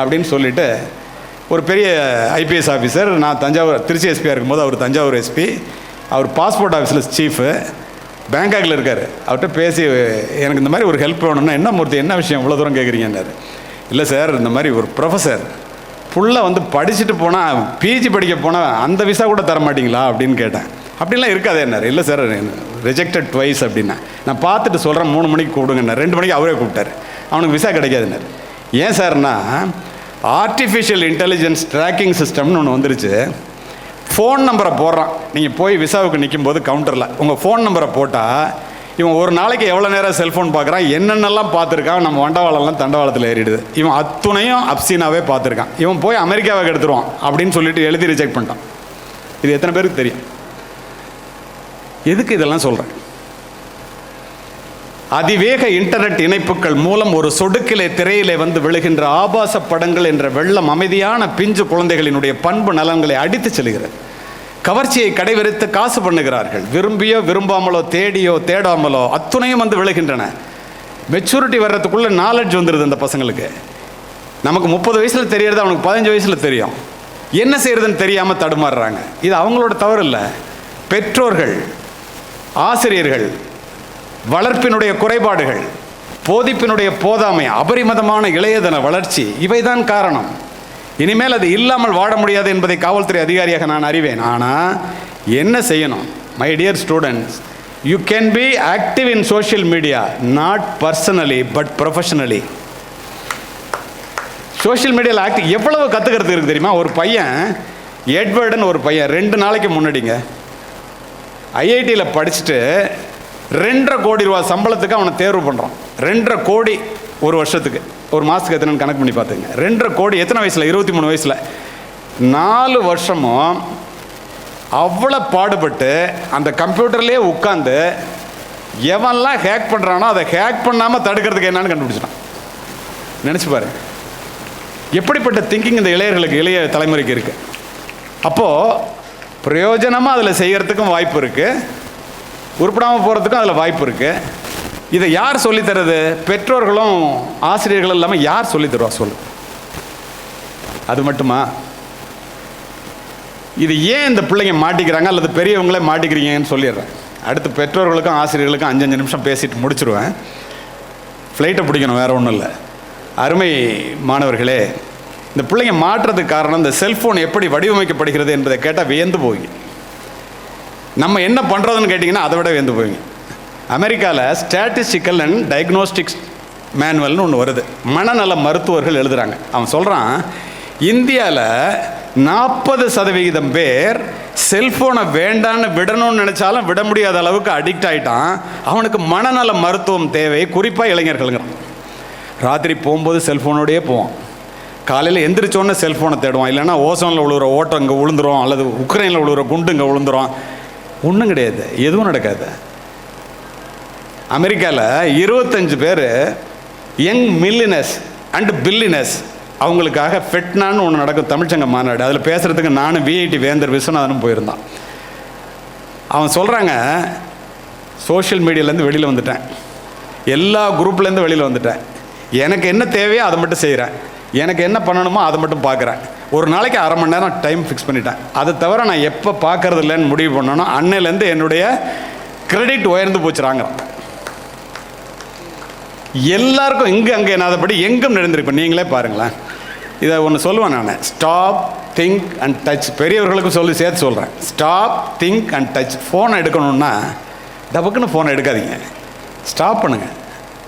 அப்படின்னு சொல்லிவிட்டு, ஒரு பெரிய ஐபிஎஸ் ஆஃபீஸர், நான் திருச்சி எஸ்பியாக இருக்கும்போது அவர் தஞ்சாவூர் எஸ்பி, அவர் பாஸ்போர்ட் ஆஃபீஸில் சீஃபு, பேங்காக்கில் இருக்கார். அவர்கிட்ட பேசி எனக்கு இந்த மாதிரி ஒரு ஹெல்ப் வேணும்னா, என்ன மூர்த்தி என்ன விஷயம் இவ்வளோ தூரம் கேட்குறீங்கன்னாரு. இல்லை சார், இந்த மாதிரி ஒரு ப்ரொஃபஸர் ஃபுல்லாக வந்து படிச்சுட்டு போனால், பிஜி படிக்க போனால் அந்த விசா கூட தர மாட்டிங்களா அப்படின்னு கேட்டேன். அப்படிலாம் இருக்காதே என்னார். இல்லை சார் ரிஜெக்டட் ட்வைஸ் அப்படின்னா. நான் பார்த்துட்டு சொல்கிறேன் 3 மணிக்கு கூப்பிடுங்கன்னார். 2 மணிக்கு அவரே கூப்பிட்டார். அவனுக்கு விசா கிடைக்காதுன்னார். ஏன் சார்னா ஆர்டிஃபிஷியல் இன்டெலிஜென்ஸ் ட்ராக்கிங் சிஸ்டம்னு ஒன்று வந்துருச்சு. ஃபோன் நம்பரை போடுறான். நீங்கள் போய் விசாவுக்கு நிற்கும்போது கவுண்டரில் உங்கள் ஃபோன் நம்பரை போட்டால் இவன் ஒரு நாளைக்கு எவ்வளோ நேரம் செல்ஃபோன் பார்க்குறான், என்னென்னலாம் பார்த்துருக்கான், நம்ம வண்டவாளம்லாம் தண்டவாளத்தில் ஏறிடுது. இவன் அத்துணையும் அப்சீனாவே பார்த்துருக்கான். இவன் போய் அமெரிக்காவை எடுத்துருவான் அப்படின்னு சொல்லிட்டு எழுதி ரிஜெக்ட் பண்ணிட்டான். இது எத்தனை பேருக்கு தெரியும்? எதுக்கு இதெல்லாம் சொல்கிறேன்? அதிவேக இன்டர்நெட் இணைப்புகள் மூலம் ஒரு சொடுக்கிலே திரையிலே வந்து விழுகின்ற ஆபாச படங்கள் என்ற வெள்ளம் அமைதியான பிஞ்சு குழந்தைகளினுடைய பண்பு நலன்களை அடித்து செல்கிறது. கவர்ச்சியை கடைவரித்து காசு பண்ணுகிறார்கள். விரும்பியோ விரும்பாமலோ தேடியோ தேடாமலோ அத்துணையும் வந்து விழுகின்றன. மெச்சூரிட்டி வர்றதுக்குள்ளே நாலேஜ் வந்துடுது அந்த பசங்களுக்கு. நமக்கு 30 வயசில் தெரியறது அவனுக்கு 15 வயசில் தெரியும். என்ன செய்யறதுன்னு தெரியாமல் தடுமாறுறாங்க. இது அவங்களோட தவறு இல்லை. பெற்றோர்கள், ஆசிரியர்கள், வளர்ப்பினுடைய இனிமேல் அது இல்லாமல் வாழ முடியாது என்பதை காவல்துறை அதிகாரியாக நான் அறிவேன். ஆனால் என்ன செய்யணும்? My dear students, you can be active in social media, not personally but professionally. Social மீடியாவில் ஆக்டிவ் எவ்வளவு கற்றுக்கிறது இருக்குது தெரியுமா? ஒரு பையன் எட்வர்டுன்னு ஒரு பையன் 2 நாளைக்கு முன்னாடிங்க ஐஐடியில் படிச்சுட்டு 2.5 கோடி ரூபா சம்பளத்துக்கு அவனை தேர்வு பண்ணுறான். 2.5 கோடி ஒரு வருஷத்துக்கு, ஒரு மாதத்துக்கு எத்தனைன்னு கணக்கு பண்ணி பார்த்துங்க. 2.5 கோடி எத்தனை வயசில்? 23 வயசில். 4 வருஷமும் அவ்வளோ பாடுபட்டு அந்த கம்ப்யூட்டர்லேயே உட்காந்து எவன்லாம் ஹேக் பண்ணுறானோ அதை ஹேக் பண்ணாமல் தடுக்கிறதுக்கு என்னன்னு கண்டுபிடிச்சிட்டான். நினச்சி பாரு, எப்படிப்பட்ட திங்கிங் இந்த இளையர்களுக்கு, இளைய தலைமுறைக்கு இருக்குது. அப்போது பிரயோஜனமாக அதில் செய்கிறதுக்கும் வாய்ப்பு இருக்குது, உருப்படாமல் போகிறதுக்கும் அதில் வாய்ப்பு இருக்குது. இதை யார் சொல்லித்தரது? பெற்றோர்களும் ஆசிரியர்களும் இல்லாமல் யார் சொல்லித்தருவா சொல்லு? அது மட்டுமா? இது ஏன் இந்த பிள்ளைங்க மாட்டிக்கிறாங்க அல்லது பெரியவங்களே மாட்டிக்கிறீங்கன்னு சொல்லிடுறேன். அடுத்து பெற்றோர்களுக்கும் ஆசிரியர்களுக்கும் 5 நிமிஷம் பேசிட்டு முடிச்சுருவேன். ஃப்ளைட்டை பிடிக்கணும், வேறு ஒன்றும் இல்லை. அருமை மாணவர்களே, இந்த பிள்ளைங்க மாற்றுறதுக்கு காரணம் இந்த செல்ஃபோன் எப்படி வடிவமைக்கப்படுகிறது என்பதை கேட்டால் வியந்து போய், நம்ம என்ன பண்ணுறதுன்னு கேட்டிங்கன்னா அதை விட வியந்து போவீங்க. அமெரிக்காவில் ஸ்டாட்டிஸ்டிக்கல் அண்ட் டயக்னோஸ்டிக்ஸ் மேனுவல்னு ஒன்று வருது. மனநல மருத்துவர்கள் எழுதுகிறாங்க. அவன் சொல்கிறான், இந்தியாவில் 40% பேர் செல்ஃபோனை வேண்டான்னு விடணும்னு நினச்சாலும் விட முடியாத அளவுக்கு அடிக்ட் ஆகிட்டான். அவனுக்கு மனநல மருத்துவம் தேவை, குறிப்பாக இளைஞர்களுங்கிறான். ராத்திரி போகும்போது செல்ஃபோனோடையே போவான், காலையில் எந்திரிச்சோன்னே செல்ஃபோனை தேடுவான். இல்லைன்னா ஓசோனில் விழுகிற ஓட்டம் இங்கே விழுந்துரும், அல்லது உக்ரைனில் விழுகிற குண்டு இங்கே விழுந்துரும். ஒன்றும் கிடையாது, எதுவும் நடக்காது. அமெரிக்காவில் 25 பேர் யங் மில்லினஸ் அண்ட் பில்லினஸ், அவங்களுக்காக ஃபெட்னான்னு ஒன்று நடக்கும், தமிழ்ச்சங்க மாநாடு. அதில் பேசுகிறதுக்கு நானும் விஐடி வேந்தர் விஸ்வநாதனும் போயிருந்தான். அவன் சொல்கிறாங்க, சோஷியல் மீடியாலேருந்து வெளியில் வந்துட்டேன், எல்லா குரூப்லேருந்து வெளியில் வந்துட்டேன், எனக்கு என்ன தேவையோ அதை மட்டும் செய்கிறேன், எனக்கு என்ன பண்ணணுமோ அதை மட்டும் பார்க்குறேன், ஒரு நாளைக்கு 1/2 மணி நேரம் டைம் ஃபிக்ஸ் பண்ணிட்டேன், அதை தவிர நான் எப்போ பார்க்கறது இல்லைன்னு முடிவு பண்ணணும். அன்னையிலேருந்து என்னுடைய கிரெடிட் உயர்ந்து போச்சுறாங்க. எல்லாருக்கும் இங்கே அங்கே என்னாதபடி எங்கும் நடந்திருப்பேன். நீங்களே பாருங்களேன். இதை ஒன்று சொல்லுவேன் நான், ஸ்டாப், திங்க் அண்ட் டச். பெரியவர்களுக்கும் சொல்லி சேர்த்து சொல்கிறேன், ஸ்டாப், திங்க் அண்ட் டச். ஃபோனை எடுக்கணுன்னா டபக்குன்னு ஃபோனை எடுக்காதீங்க, ஸ்டாப் பண்ணுங்கள்,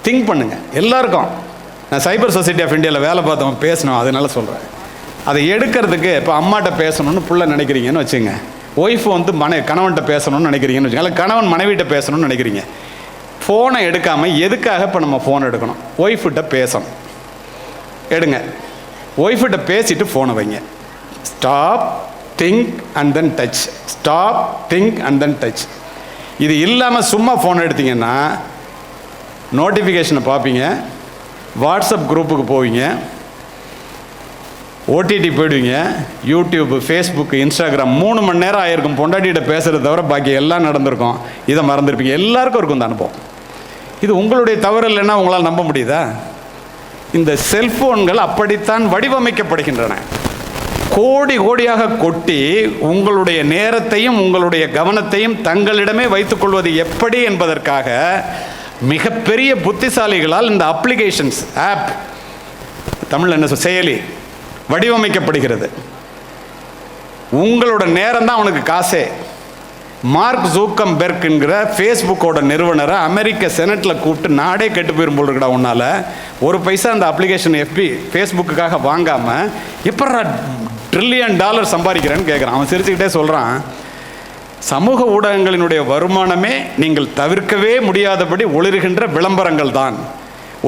திங்க் பண்ணுங்கள். எல்லாருக்கும், நான் சைபர் சொசைட்டி ஆஃப் இந்தியாவில் வேலை பார்த்தவன் பேசணும், அதனால சொல்கிறேன். அதை எடுக்கிறதுக்கு இப்போ அம்மாட்ட பேசணும்னு பிள்ளை நினைக்கிறீங்கன்னு வச்சுங்க, ஒய்ஃப் வந்து கணவன்கிட்ட பேசணும்னு நினைக்கிறீங்கன்னு வச்சுங்க, இல்லை கணவன் மனைவிட்ட பேசணும்னு நினைக்கிறீங்க. ஃபோனை எடுக்காமல் எதுக்காக இப்போ நம்ம ஃபோன் எடுக்கணும்? ஒய்ஃப்கிட்ட பேசணும், எடுங்க. ஒய்ஃப்கிட்ட பேசிட்டு ஃபோனை வைங்க. Stop, think and then touch, stop, think and then touch. இது இல்லாமல் சும்மா ஃபோன் எடுத்தீங்கன்னா நோட்டிஃபிகேஷனை பார்ப்பீங்க, வாட்ஸ்அப் குரூப்புக்கு போவீங்க, ஓடிடி போயிடுவீங்க, யூடியூப், ஃபேஸ்புக், இன்ஸ்டாகிராம். 3 மணி நேரம் ஆகிருக்கும் பொண்டாட்டிகிட்ட பேசுகிறத தவிர பாக்கி எல்லாம் நடந்திருக்கும். இதை மறந்துருப்பீங்க. எல்லாருக்கும் இருக்கும் இந்த அனுபவம். இது உங்களுடைய தவறு இல்லைன்னா உங்களால் நம்ப முடியுதா? இந்த செல்ஃபோன்கள் அப்படித்தான் வடிவமைக்கப்படுகின்றன. கோடி கோடியாக கொட்டி உங்களுடைய நேரத்தையும் உங்களுடைய கவனத்தையும் தங்களிடமே வைத்துக்கொள்வது எப்படி என்பதற்காக மிகப்பெரிய புத்திசாலிகளால் இந்த அப்ளிகேஷன்ஸ், ஆப், தமிழ் என்ன செயலி வடிவமைக்கப்படுகிறது. உங்களோட நேரம் தான் அவனுக்கு காசே. மார்க் ஜூக்கம்பெர்க் என்கிற ஃபேஸ்புக்கோட நிறுவனரை அமெரிக்க செனட்டில் கூப்பிட்டு, நாடே கெட்டு போயிரும் போல் இருக்கடா உன்னால், 1 பைசா அந்த அப்ளிகேஷன் ஃபேஸ்புக்குக்காக வாங்காமல் எப்படா $1 ட்ரில்லியன் சம்பாதிக்கிறேன்னு கேட்குறான். அவன் சிரிச்சுக்கிட்டே சொல்கிறான், சமூக ஊடகங்களினுடைய வருமானமே நீங்கள் தவிர்க்கவே முடியாதபடி ஒளிர்கின்ற விளம்பரங்கள் தான்.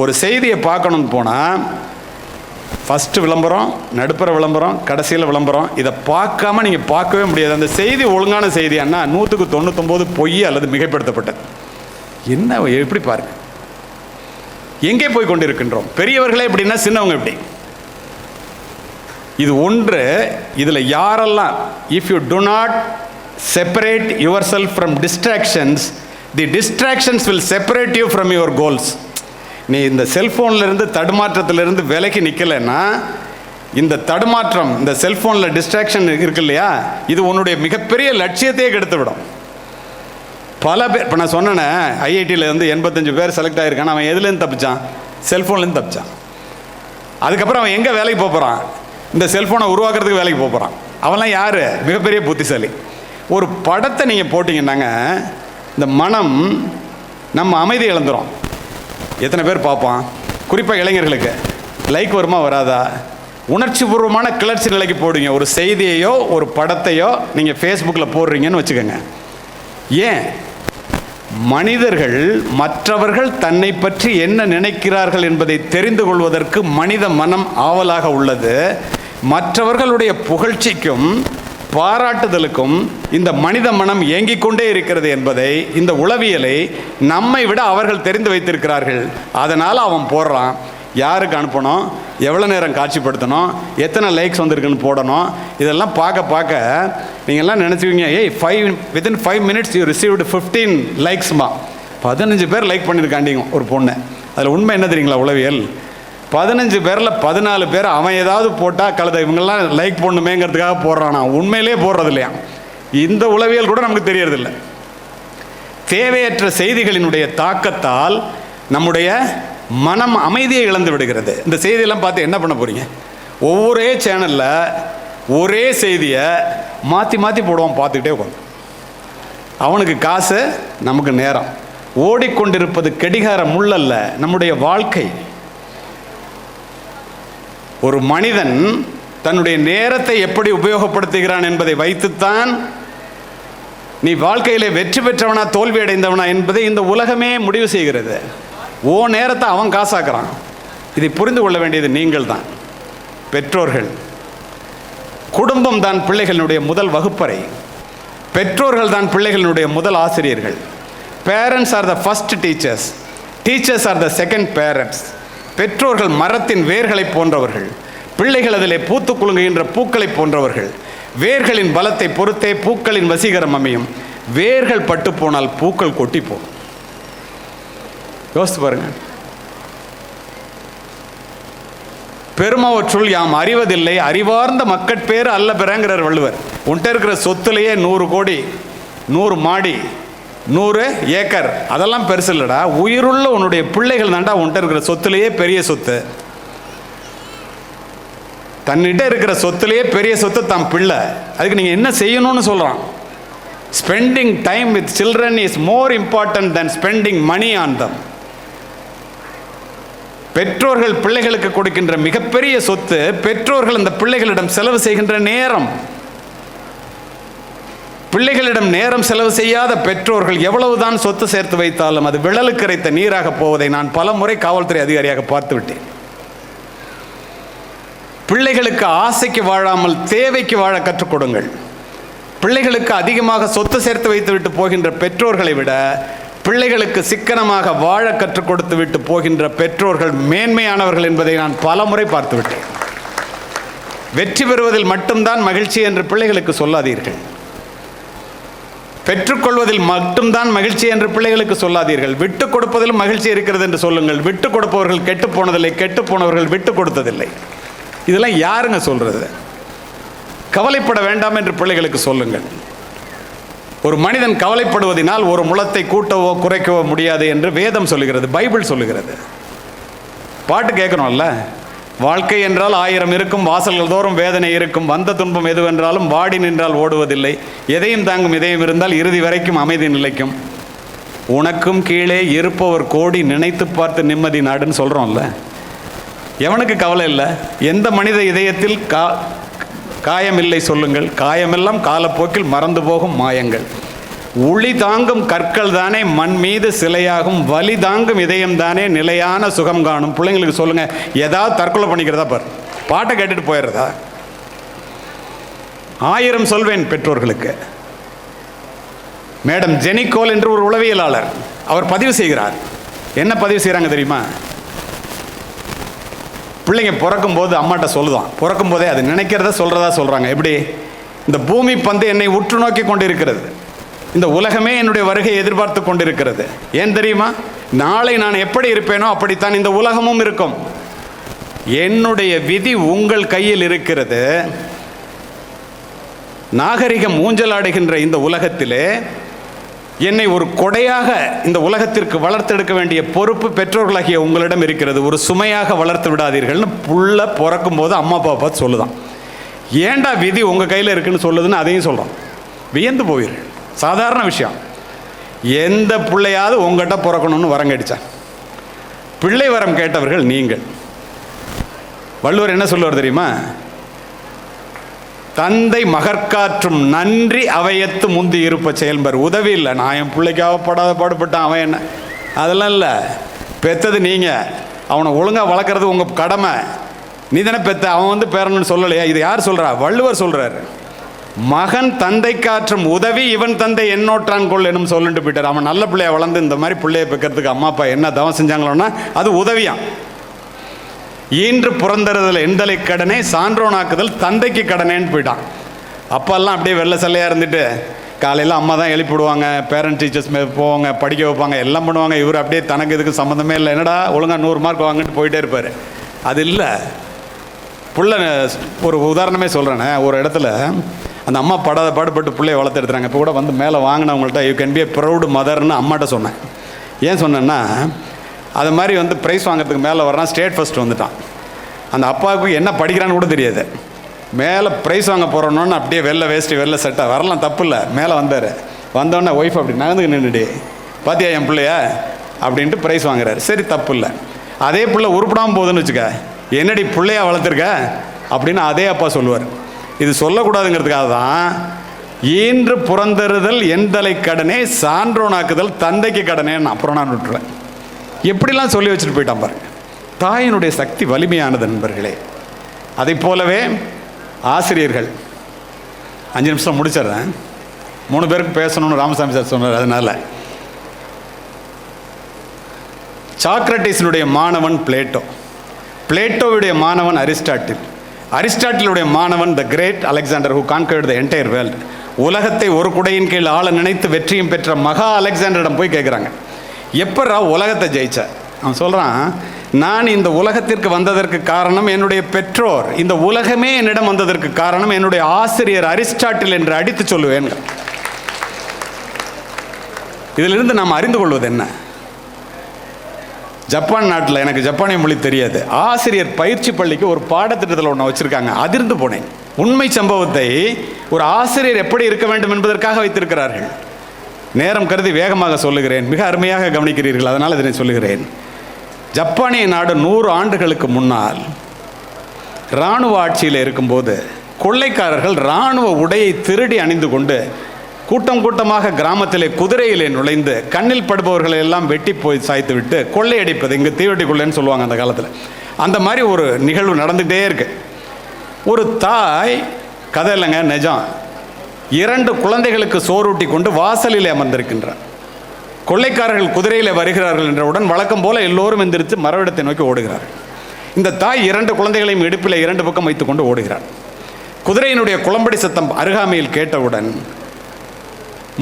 ஒரு செய்தியை பார்க்கணும்னு போனால் ஃபஸ்ட்டு விளம்பரம், நடுப்புற விளம்பரம், கடைசியில் விளம்பரம். இதை பார்க்காம நீங்கள் பார்க்கவே முடியாது. அந்த செய்தி ஒழுங்கான செய்தியானா 100க்கு 99 பொய் அல்லது மிகைப்படுத்தப்பட்டது. என்ன, எப்படி பாருங்க, எங்கே போய் கொண்டிருக்கின்றோம்? பெரியவர்களே எப்படின்னா சின்னவங்க எப்படி? இது ஒன்று. இதில் யாரெல்லாம், if you to not separate yourself from distractions, the distractions will separate you from your goals. நீ இந்த செல்ஃபோன்லேருந்து தடுமாற்றத்திலிருந்து விலகி நிற்கலைன்னா, இந்த தடுமாற்றம், இந்த செல்ஃபோனில் டிஸ்ட்ராக்ஷன் இருக்கு இல்லையா, இது உன்னுடைய மிகப்பெரிய லட்சியத்தையே கெடுத்து விடும். பல பேர், இப்போ நான் சொன்னேனே, ஐஐடியில் வந்து 85 பேர் செலக்ட் ஆகிருக்கான். அவன் எதுலேருந்து தப்பிச்சான்? செல்ஃபோன்லேருந்து தப்பிச்சான். அதுக்கப்புறம் அவன் எங்கே வேலைக்கு போகிறான்? இந்த செல்ஃபோனை உருவாக்குறதுக்கு வேலைக்கு போகிறான். அவன்லாம் யார்? மிகப்பெரிய புத்திசாலி. ஒரு படத்தை நீங்கள் போட்டிங்கன்னாங்க இந்த மனம் நம்ம அமைதி இழந்துடும். எத்தனை பேர் பார்ப்பான்? குறிப்பாக இளைஞர்களுக்கு லைக் வருமா வராதா? உணர்ச்சி பூர்வமான கிளர்ச்சி நிலைக்கு போடுங்க. ஒரு செய்தியையோ ஒரு படத்தையோ நீங்கள் ஃபேஸ்புக்கில் போடுறீங்கன்னு வச்சுக்கோங்க. ஏன்? மனிதர்கள் மற்றவர்கள் தன்னை பற்றி என்ன நினைக்கிறார்கள் என்பதை தெரிந்து கொள்வதற்கு மனித மனம் ஆவலாக உள்ளது. மற்றவர்களுடைய புகழ்ச்சிக்கும் பாராட்டுதலுக்கும் இந்த மனித மனம் ஏங்கிக் கொண்டே இருக்கிறது என்பதை, இந்த உளவியலை நம்மை விட அவர்கள் தெரிந்து வைத்திருக்கிறார்கள். அதனால் அவன் போடுறான். யாருக்கு அனுப்பணும், எவ்வளோ நேரம் காட்சிப்படுத்தணும், எத்தனை லைக்ஸ் வந்திருக்குன்னு போடணும். இதெல்லாம் பார்க்க பார்க்க நீங்கள்லாம் நினச்சிக்கிங்க, within 5 minutes you received 15 likesமா. 15 பேர் லைக் பண்ணியிருக்காண்டிங்க ஒரு பொண்ணு. அதில் உண்மை என்ன தெரியுங்களா? உளவியல் 15 பேரில் 14 பேர் அவன் ஏதாவது போட்டால் கழுத இவங்கெல்லாம் லைக் பண்ணுமேங்கிறதுக்காக போடுறானா, உண்மையிலே போடுறது இல்லையா? இந்த உளவியல் கூட நமக்கு தெரியறதில்லை. தேவையற்ற செய்திகளினுடைய தாக்கத்தால் நம்முடைய மனம் அமைதியை இழந்து விடுகிறது. இந்த செய்தியெல்லாம் பார்த்து என்ன பண்ண போகிறீங்க? ஒவ்வொரே சேனலில் ஒரே செய்தியை மாற்றி மாற்றி போடுவான். பார்த்துக்கிட்டே உட்காந்து அவனுக்கு காசு, நமக்கு நேரம். ஓடிக்கொண்டிருப்பது கடிகார முள்ளல்ல, நம்முடைய வாழ்க்கை. ஒரு மனிதன் தன்னுடைய நேரத்தை எப்படி உபயோகப்படுத்துகிறான் என்பதை வைத்துத்தான் நீ வாழ்க்கையிலே வெற்றி பெற்றவனா தோல்வி அடைந்தவனா என்பதை இந்த உலகமே முடிவு செய்கிறது. ஓ நேரத்தை அவன் காசாக்குறான். இதை புரிந்து கொள்ள வேண்டியது நீங்கள் தான், பெற்றோர்கள். குடும்பம் தான் பிள்ளைகளுடைய முதல் வகுப்பறை. பெற்றோர்கள் தான் பிள்ளைகளுடைய முதல் ஆசிரியர்கள். Parents R the first teachers, teachers are the second parents. பெற்றோர்கள் மரத்தின் வேர்களை போன்றவர்கள், பிள்ளைகள் அதிலே பூத்து குலுங்குகின்ற பூக்களை போன்றவர்கள். வேர்களின் பலத்தை பொறுத்தே பூக்களின் வசீகரம் அமையும். வேர்கள் பட்டு போனால் பூக்கள் கொட்டி போகும். யோசித்து பாருங்க. பெருமவற்றுள் யாம் அறிவதில்லை, அறிவார்ந்த மக்கட்பேறு அல்ல பெறங்கிறார் வள்ளுவர். உன்கிட்ட இருக்கிற சொத்துலேயே 100 கோடி, 100 மாடி, 100 ஏக்கர், அதெல்லாம் பெருசு இல்லைடா. உயிருள்ள உன்னுடைய பிள்ளைகள் தாண்டா உன்கிட்ட இருக்கிற சொத்துலேயே பெரிய சொத்து. தன்னிட்ட இருக்கிற சொத்துலேயே பெரிய சொத்து தான் பிள்ளை. அதுக்கு நீங்கள் என்ன செய்யணும்னு சொல்கிறான். Spending time with children is more important then spending money on them. பெற்றோர்கள் பிள்ளைகளுக்கு கொடுக்கின்ற மிகப்பெரிய சொத்து பெற்றோர்கள் அந்த பிள்ளைகளிடம் செலவு செய்கின்ற நேரம். பிள்ளைகளிடம் நேரம் செலவு செய்யாத பெற்றோர்கள் எவ்வளவுதான் சொத்து சேர்த்து வைத்தாலும் அது விழலுக்கு இறைத்த நீராக போவதை நான் பல முறை காவல்துறை அதிகாரியாக பார்த்து விட்டேன். பிள்ளைகளுக்கு ஆசைக்கு வாழாமல் தேவைக்கு வாழ கற்றுக் கொடுங்கள். பிள்ளைகளுக்கு அதிகமாக சொத்து சேர்த்து வைத்துவிட்டு போகின்ற பெற்றோர்களை விட பிள்ளைகளுக்கு சிக்கனமாக வாழ கற்றுக் கொடுத்து விட்டு போகின்ற பெற்றோர்கள் மேன்மையானவர்கள் என்பதை நான் பல முறை பார்த்து விட்டேன். வெற்றி பெறுவதில் மட்டும்தான் மகிழ்ச்சி என்று பிள்ளைகளுக்கு சொல்லாதீர்கள். பெற்றுக்கொள்வதில் மட்டும்தான் மகிழ்ச்சி என்று பிள்ளைகளுக்கு சொல்லாதீர்கள். விட்டு கொடுப்பதிலும் மகிழ்ச்சி இருக்கிறது என்று சொல்லுங்கள். விட்டு கொடுப்பவர்கள் கெட்டு போனதில்லை, கெட்டு போனவர்கள் விட்டு கொடுத்ததில்லை. இதெல்லாம் யாருங்க சொல்றது? கவலைப்பட வேண்டாம் என்று பிள்ளைகளுக்கு சொல்லுங்கள். ஒரு மனிதன் கவலைப்படுவதனால் ஒரு முளத்தை கூட்டவோ குறைக்கவோ முடியாது என்று வேதம் சொல்லுகிறது, பைபிள் சொல்லுகிறது. பாட்டு கேட்கணும்ல. வாழ்க்கை என்றால் 1000 இருக்கும், வாசல்கள் தோறும் வேதனை இருக்கும், வந்த துன்பம் எதுவென்றாலும் வாடி நின்றால் ஓடுவதில்லை, எதையும் தாங்கும் இதயம் இருந்தால் இறுதி வரைக்கும் அமைதி நிலைக்கும், உனக்கும் கீழே இருப்பவர் கோடி நினைத்து பார்த்து நிம்மதி நாடுன்னு சொல்கிறோம்ல. எவனுக்கு கவலை இல்லை? எந்த மனித இதயத்தில் காயம் இல்லை சொல்லுங்கள்? காயமெல்லாம் காலப்போக்கில் மறந்து போகும் மாயங்கள். உளி தாங்கும் கற்கள் தானே மண் மீது சிலையாகும், வலி தாங்கும் இதயம் தானே நிலையான சுகம் காணும். பிள்ளைங்களுக்கு சொல்லுங்க, ஏதாவது தற்கொலை பண்ணிக்கிறதா பார், பாட்டை கேட்டுட்டு போயிடுறதா? 1000 சொல்வேன் பெற்றோர்களுக்கு. மேடம் ஜெனிகோல் என்று ஒரு உளவியலாளர், அவர் பதிவு செய்கிறார். என்ன பதிவு செய்கிறாங்க தெரியுமா? பிள்ளைங்க பிறக்கும் போது அம்மாட்ட சொல்லுதான், பிறக்கும் போதே அது நினைக்கிறத சொல்கிறதா சொல்கிறாங்க. எப்படி? இந்த பூமி பந்து என்னை உற்று நோக்கி கொண்டிருக்கிறது, இந்த உலகமே என்னுடைய வருகையை எதிர்பார்த்து கொண்டிருக்கிறது. ஏன் தெரியுமா? நாளை நான் எப்படி இருப்பேனோ அப்படித்தான் இந்த உலகமும் இருக்கும். என்னுடைய விதி உங்கள் கையில் இருக்கிறது. நாகரிகம் ஊஞ்சலாடுகின்ற இந்த உலகத்திலே என்னை ஒரு கொடையாக இந்த உலகத்திற்கு வளர்த்தெடுக்க வேண்டிய பொறுப்பு பெற்றோர்களாகிய உங்களிடம் இருக்கிறது. ஒரு சுமையாக வளர்த்து விடாதீர்கள்னு புள்ள பிறக்கும் போது அம்மா அப்பா பார்த்து சொல்லுதான். ஏண்டா விதி உங்கள் கையில் இருக்குன்னு சொல்லுதுன்னு அதையும் சொல்கிறோம். வியந்து போவீர்கள். சாதாரண விஷயம். எந்த பிள்ளையாவது உங்கள்கிட்ட பிறக்கணும்னு வரம் கேட்டுச்சான்? பிள்ளை வரம் கேட்டவர்கள் நீங்கள். வள்ளுவர் என்ன சொல்லுவார் தெரியுமா? தந்தை மகற்காற்றும் நன்றி அவையத்து முந்தி இருப்ப செயல்பர். உதவி இல்லை, நான் என் பிள்ளைக்காக படாத பாடுபட்டான், அவன் என்ன, அதெல்லாம் இல்லை. பெற்றது நீங்கள், அவனை ஒழுங்காக வளர்க்குறது உங்கள் கடமை. நீ தானே பெற்ற, அவன் பேரணும்னு சொல்லலையா? இது யார் சொல்கிறா? வள்ளுவர் சொல்கிறார். மகன் தந்தை காற்றும் உதவி இவன் தந்தை என்னோற்றான் கொள் என்னும் சொல்லிட்டு போயிட்டார். அவன் நல்ல பிள்ளைய வளர்ந்து இந்த மாதிரி பிள்ளைய பெக்கிறதுக்கு அம்மா அப்பா என்ன தவம் செஞ்சாங்களோன்னா அது உதவியான். ஈன்று புறந்தறுதல் எந்தலை கடனே சான்றோனாக்குதல் தந்தைக்கு கடனேன்னு போயிட்டான். அப்பெல்லாம் அப்படியே வெள்ளை சல்லையாக இருந்துட்டு காலையில் அம்மா தான் எழுப்பிவிடுவாங்க, பேரண்ட் டீச்சர்ஸ் போவாங்க, படிக்க வைப்பாங்க, எல்லாம் பண்ணுவாங்க. இவர் அப்படியே தனக்கு இதுக்கு சம்மந்தமே இல்லை, என்னடா ஒழுங்காக 100 மார்க் வாங்கிட்டு போயிட்டே இருப்பார். அது இல்லை. புள்ள ஒரு உதாரணமே சொல்கிறேனே, ஒரு இடத்துல அந்த அம்மா படாத பாடுபட்டு பிள்ளைய வளர்த்து எடுத்துறாங்க. இப்போ கூட மேலே வாங்கினவங்கள்ட்ட you can be a proud மதர்னு அம்மாட்ட சொன்னேன். ஏன் சொன்னேன்னா, அது மாதிரி ப்ரைஸ் வாங்கிறதுக்கு மேலே வர்றான், ஸ்டேட் ஃபஸ்ட் வந்துட்டான். அந்த அப்பாவுக்கு என்ன படிக்கிறான்னு கூட தெரியாது. மேலே ப்ரைஸ் வாங்க போகிறோன்னு அப்படியே வெள்ளை வேஸ்ட்டு வெள்ளை சட்டை வரலாம், தப்பு இல்லை. மேலே வந்தார். வந்தோடனே ஒய்ஃப் அப்படி நகர்ந்து நின்றுடி, பார்த்தியா என் பிள்ளையா அப்படின்ட்டு ப்ரைஸ் வாங்குறாரு. சரி, தப்பு இல்லை. அதே பிள்ளை உருப்படாமல் போகுதுன்னு வச்சுக்க, என்னடி பிள்ளையா வளர்த்துருக்க அப்படின்னு அதே அப்பா சொல்லுவார். இது சொல்லக்கூடாதுங்கிறதுக்காக தான் ஈன்று புறந்தறுதல் எந்தலை கடனே சான்றோனாக்குதல் தந்தைக்கு கடனேன்னு அப்புறம் நான் விட்டுருவேன். எப்படிலாம் சொல்லி வச்சுட்டு போயிட்டான் பாருங்க. தாயினுடைய சக்தி வலிமையானது நண்பர்களே. அதை போலவே ஆசிரியர்கள், 5 நிமிஷம் முடிச்சிடுறேன், 3 பேருக்கு பேசணும்னு ராமசாமி சார் சொன்னார். அதனால சாக்ரட்டிஸினுடைய மாணவன் பிளேட்டோ, பிளேட்டோவுடைய மாணவன் அரிஸ்டாட்டில், அரிஸ்டாட்டிலுடைய மாணவன் the great Alexander who conquered the entire world. உலகத்தை ஒரு குடையின் கீழ் ஆள நினைத்து வெற்றியும் பெற்ற மகா அலெக்சாண்டரிடம் போய் கேட்குறாங்க, எப்படா உலகத்தை ஜெயிச்ச? அவன் சொல்கிறான், நான் இந்த உலகத்திற்கு வந்ததற்கு காரணம் என்னுடைய பெற்றோர், இந்த உலகமே என்னிடம் வந்ததற்கு காரணம் என்னுடைய ஆசிரியர் அரிஸ்டாட்டில் என்று அடித்து சொல்லுவேன். இதிலிருந்து நாம் அறிந்து கொள்வது என்ன? ஜப்பான் நாட்டில், எனக்கு ஜப்பானிய மொழி தெரியாது, ஆசிரியர் பயிற்சி பள்ளிக்கு ஒரு பாடத்திட்டத்தில் ஒன்று வச்சுருக்காங்க. அதிர்ந்து போனேன். உண்மை சம்பவத்தை ஒரு ஆசிரியர் எப்படி இருக்க வேண்டும் என்பதற்காக வைத்திருக்கிறார்கள். நேரம் கருதி வேகமாக சொல்லுகிறேன், மிக அருமையாக கவனிக்கிறீர்கள், அதனால் இதனை சொல்லுகிறேன். ஜப்பானிய நாடு 100 ஆண்டுகளுக்கு முன்னால் இராணுவ ஆட்சியில் இருக்கும்போது கொள்ளைக்காரர்கள் இராணுவ உடையை திருடி அணிந்து கொண்டு கூட்டம் கூட்டமாக கிராமத்திலே குதிரையிலே நுழைந்து கண்ணில் படுபவர்களை எல்லாம் வெட்டி போய் சாய்த்து விட்டு கொள்ளையடிப்பது. இங்கே தீவெட்டி கொள்ளைன்னு சொல்லுவாங்க அந்த காலத்தில். அந்த மாதிரி ஒரு நிகழ்வு நடந்துகிட்டே இருக்கு. ஒரு தாய், கதை இல்லைங்க, நிஜம், 2 குழந்தைகளுக்கு சோறூட்டி கொண்டு வாசலிலே அமர்ந்திருக்கின்றார். கொள்ளைக்காரர்கள் குதிரையில் வருகிறார்கள் என்றவுடன் வழக்கம் போல எல்லோரும் எந்திரித்து மரவிடத்தை நோக்கி ஓடுகிறார். இந்த தாய் 2 குழந்தைகளையும் இடுப்பில் 2 பக்கம் வைத்துக்கொண்டு ஓடுகிறார். குதிரையினுடைய குளம்படி சத்தம் அருகாமையில் கேட்டவுடன்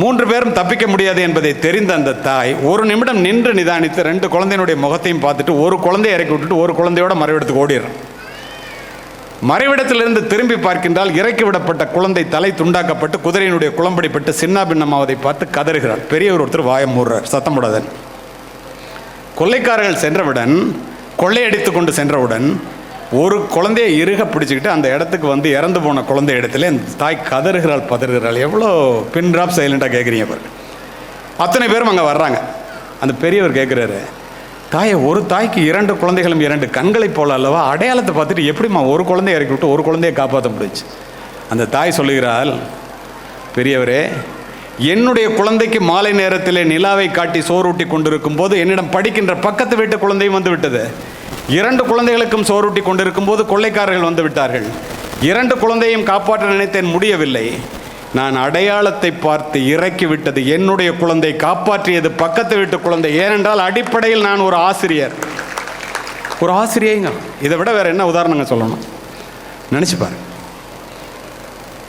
3 பேரும் தப்பிக்க முடியாது என்பதை தெரிந்த அந்த தாய் 1 நிமிடம் நின்று நிதானித்து 2 குழந்தையினுடைய முகத்தையும் பார்த்துட்டு ஒரு குழந்தையை இறக்கி விட்டுட்டு ஒரு குழந்தையோட மறைவிடத்துக்கு ஓடிடுறான். மறைவிடத்திலிருந்து திரும்பி பார்க்கின்றால் இறக்கி விடப்பட்ட குழந்தை தலை துண்டாக்கப்பட்டு குதிரையினுடைய குளம்படிப்பட்டு சின்ன பின்னமாவதை பார்த்து கதறுகிறார். பெரியவர் ஒருத்தர் வாயம் மூடுறார், சத்தம் போடாதன். கொள்ளைக்காரர்கள் சென்றவுடன், கொள்ளையடித்து கொண்டு சென்றவுடன் ஒரு குழந்தையை இறுக பிடிச்சிக்கிட்டு அந்த இடத்துக்கு இறந்து போன குழந்தை இடத்துல அந்த தாய் கதறுகிறாள், பதறுகிறாள். எவ்வளோ பின் ட்ராப் சைலண்டாக கேட்குறீங்க பாரு. அத்தனை பேரும் அங்கே வர்றாங்க. அந்த பெரியவர் கேட்குறாரு, தாயை, ஒரு தாய்க்கு 2 குழந்தைகளும் 2 கண்களை போல அல்லவா? அடையாளத்தை பார்த்துட்டு எப்படிம்மா ஒரு குழந்தைய இறக்கி விட்டு ஒரு குழந்தையை காப்பாற்ற முடிச்சு? அந்த தாய் சொல்லுகிறாள், பெரியவரே, என்னுடைய குழந்தைக்கு மாலை நேரத்திலே நிலாவை காட்டி சோறூட்டி கொண்டிருக்கும் போது என்னிடம் படிக்கின்ற பக்கத்து வீட்டு குழந்தையும் வந்து விட்டது. 2 குழந்தைகளுக்கும் சோறூட்டி கொண்டிருக்கும் போது கொள்ளைக்காரர்கள் வந்து விட்டார்கள். 2 குழந்தையும் காப்பாற்ற நினைத்தேன், முடியவில்லை. நான் அடையாளத்தை பார்த்து இறக்கி விட்டது என்னுடைய குழந்தை, காப்பாற்றியது பக்கத்து வீட்டு குழந்தை. ஏனென்றால் அடிப்படையில் நான் ஒரு ஆசிரியர். ஒரு ஆசிரியங்க. இதை விட வேற என்ன உதாரணங்க சொல்லணும்? நினைச்சு பாரு.